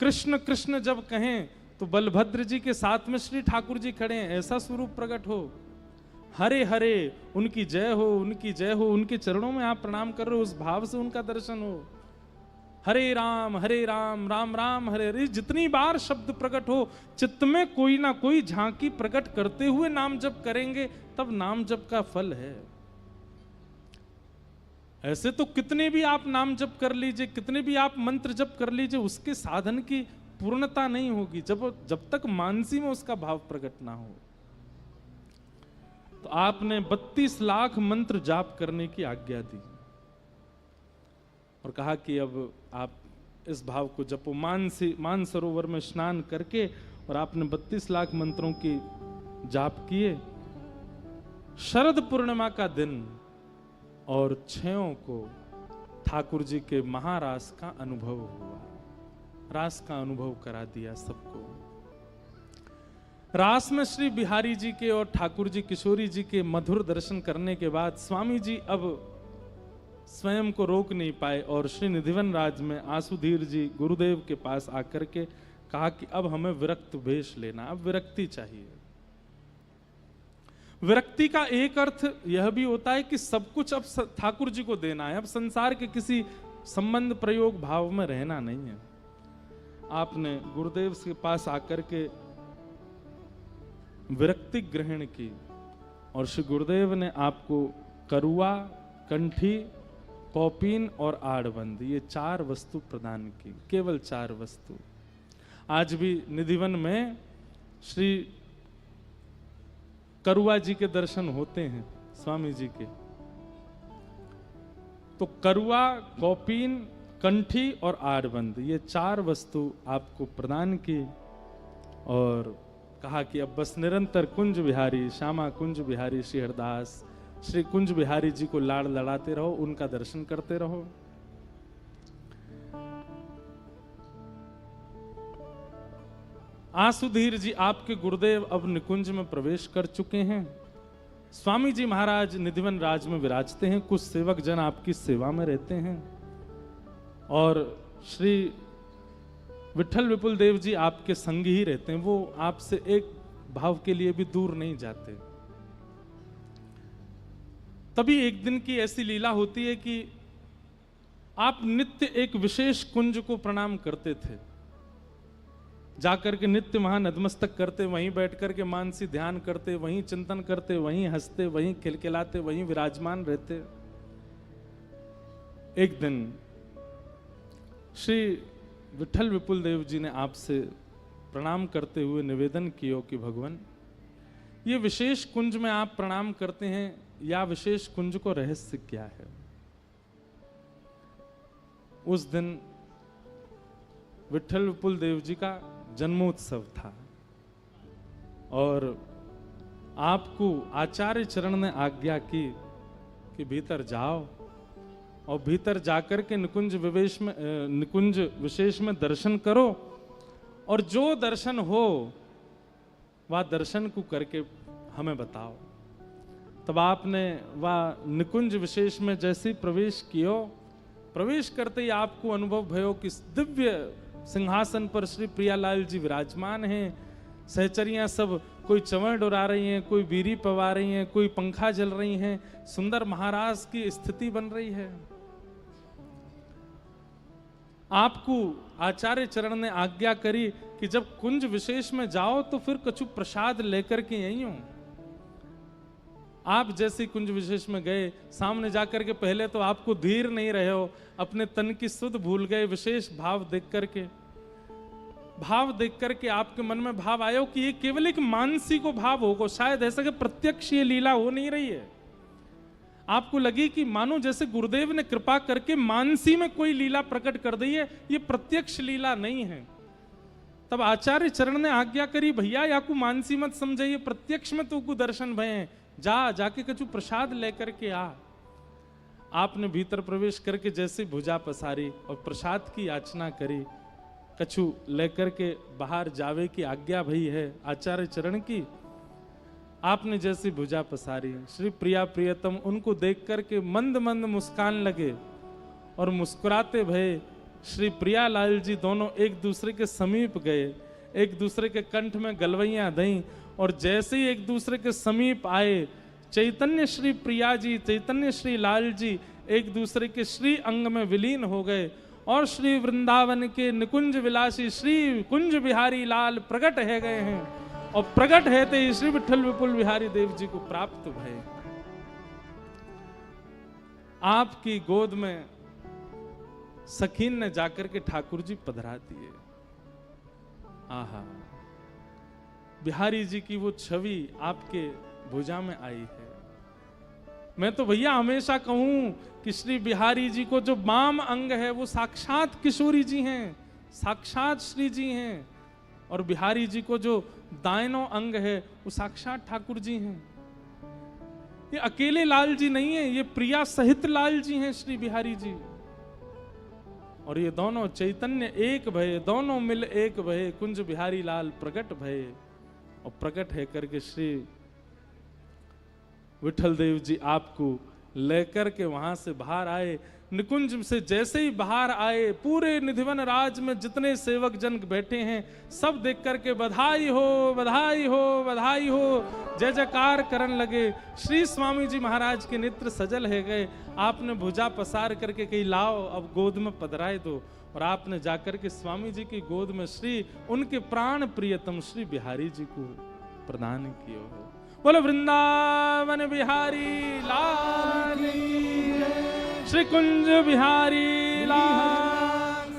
कृष्ण कृष्ण जब कहें तो बलभद्र जी के साथ में श्री ठाकुर जी खड़े हैं, ऐसा स्वरूप प्रकट हो। हरे हरे, उनकी जय हो, उनकी जय हो, उनके चरणों में आप प्रणाम कर रहे हो, उस भाव से उनका दर्शन हो। हरे राम राम राम हरे हरे, जितनी बार शब्द प्रकट हो, चित्त में कोई ना कोई झांकी प्रकट करते हुए नाम जप करेंगे, तब नाम जप का फल है। ऐसे तो कितने भी आप नाम जप कर लीजिए, कितने भी आप मंत्र जप कर लीजिए, उसके साधन की पूर्णता नहीं होगी जब तक मानसी में उसका भाव प्रकट ना हो। तो आपने 32 लाख मंत्र जाप करने की आज्ञा दी और कहा कि अब आप इस भाव को जपो। मान सरोवर में स्नान करके और आपने 32 लाख मंत्रों की जाप किए। शरद पूर्णिमा का दिन और छयों को ठाकुर जी के महारास का अनुभव हुआ, रास का अनुभव करा दिया सबको। रास में श्री बिहारी जी के और ठाकुर जी किशोरी जी के मधुर दर्शन करने के बाद स्वामी जी अब स्वयं को रोक नहीं पाए और श्री निधिवन राज में आसुधीर जी गुरुदेव के पास आकर के कहा कि अब हमें विरक्त वेश लेना, अब विरक्ति चाहिए। विरक्ति का एक अर्थ यह भी होता है कि सब कुछ अब ठाकुर जी को देना है, अब संसार के किसी संबंध प्रयोग भाव में रहना नहीं है। आपने गुरुदेव के पास आकर के विरक्ति ग्रहण की और श्री गुरुदेव ने आपको करुआ, कंठी, कौपीन और आड़बंद, ये 4 वस्तु प्रदान की, केवल 4 वस्तु। आज भी निधिवन में श्री करुआ जी के दर्शन होते हैं स्वामी जी के। तो करुआ, कौपीन, कंठी और आड़बंद, ये 4 वस्तु आपको प्रदान की और कहा कि अब बस निरंतर कुंज बिहारी, श्यामा कुंज बिहारी श्री हरदास, श्री कुंज बिहारी जी को लाड़ लड़ाते रहो, उनका दर्शन करते रहो। आसुधीर जी आपके गुरुदेव अब निकुंज में प्रवेश कर चुके हैं। स्वामी जी महाराज निधिवन राज में विराजते हैं, कुछ सेवक जन आपकी सेवा में रहते हैं और श्री विठल विपुल देव जी आपके संग ही रहते हैं, वो आपसे एक भाव के लिए भी दूर नहीं जाते। तभी एक दिन की ऐसी लीला होती है कि आप नित्य एक विशेष कुंज को प्रणाम करते थे, जाकर के नित्य वहां नतमस्तक करते, वहीं बैठ करके मानसी ध्यान करते, वहीं चिंतन करते, वहीं हंसते, वहीं खिलखिलाते, वहीं विराजमान रहते। एक दिन श्री विठल विपुल देव जी ने आपसे प्रणाम करते हुए निवेदन किया कि भगवान, ये विशेष कुंज में आप प्रणाम करते हैं, या विशेष कुंज को रहस्य क्या है? उस दिन विठल विपुल देव जी का जन्मोत्सव था और आपको आचार्य चरण ने आज्ञा की कि भीतर जाओ और भीतर जाकर के निकुंज विशेष में दर्शन करो और जो दर्शन हो वह दर्शन को करके हमें बताओ। तब आपने वह निकुंज विशेष में जैसे प्रवेश कियो, प्रवेश करते ही आपको अनुभव भयो कि दिव्य सिंहासन पर श्री प्रियालाल जी विराजमान हैं। सहचरियां सब कोई चंवर डुरा रही हैं, कोई बीरी पवा रही हैं, कोई पंखा जल रही हैं, सुंदर महाराज की स्थिति बन रही है। आपको आचार्य चरण ने आज्ञा करी कि जब कुंज विशेष में जाओ तो फिर कछु प्रसाद लेकर के यहीं हो। आप जैसे कुंज विशेष में गए, सामने जाकर के पहले तो आपको धीर नहीं रहे हो, अपने तन की सुध भूल गए। विशेष भाव देख करके आपके मन में भाव आयो कि ये केवल एक मानसी को भाव होगा, शायद ऐसा कि प्रत्यक्ष ये लीला हो नहीं रही है। आपको लगी कि मानो जैसे गुरुदेव ने कृपा करके मानसी में कोई लीला प्रकट कर दी है, ये प्रत्यक्ष लीला नहीं है। तब आचार्य चरण ने आज्ञा करी, भैया याकू मानसी मत समझिए, प्रत्यक्ष में तो दर्शन भय, जाके कछु प्रसाद लेकर के आ। आपने भीतर प्रवेश करके जैसे भुजा पसारी और प्रसाद की याचना करी, कछु लेकर के बाहर जावे की आज्ञा भई है आचार्य चरण की। आपने जैसी भुजा पसारी, श्री प्रिया प्रियतम उनको देख करके मंद मंद मुस्कान लगे और मुस्कुराते भये श्री प्रियालाल जी दोनों एक दूसरे के समीप गए, एक दूसरे के कंठ में गलवैयां दईं और जैसे ही एक दूसरे के समीप आए, चैतन्य श्री प्रिया जी, चैतन्य श्री लाल जी एक दूसरे के श्री अंग में विलीन हो गए और श्री वृंदावन के निकुंज विलासी श्री कुंज बिहारी लाल प्रकट है गए हैं और प्रकट है ते श्री विठल विपुल बिहारी देव जी को प्राप्त भय। आपकी गोद में सखीन ने जाकर के ठाकुर जी पधरा दिए। आहा, बिहारी जी की वो छवि आपके भुजा में आई है। मैं तो भैया हमेशा कहूं कि श्री बिहारी जी को जो वाम अंग है वो साक्षात किशोरी जी हैं, साक्षात श्री जी हैं, और बिहारी जी को जो दाहिनो अंग है वो साक्षात ठाकुर जी हैं। ये अकेले लाल जी नहीं है, ये प्रिया सहित लाल जी हैं श्री बिहारी जी। और ये दोनों चैतन्य एक भये, दोनों मिल एक भये, कुंज बिहारी लाल प्रकट भये। और प्रकट है करके श्री विठल देव जी आपको लेकर के वहां से बाहर आए। निकुंज से जैसे ही बाहर आए, पूरे निधिवन राज में जितने सेवक जन बैठे हैं सब देख करके बधाई हो, बधाई हो, बधाई हो, जय जयकार करने लगे। श्री स्वामी जी महाराज के नेत्र सजल है गए। आपने भुजा पसार करके कही लाओ अब गोद में पधराए दो, और आपने जाकर के स्वामी जी की गोद में श्री उनके प्राण प्रियतम श्री बिहारी जी को प्रदान किया हो। बोलो वृंदावन बिहारी लाल की, श्री कुंज बिहारी लाल,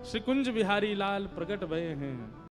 श्री कुंज बिहारी लाल प्रकट भये हैं।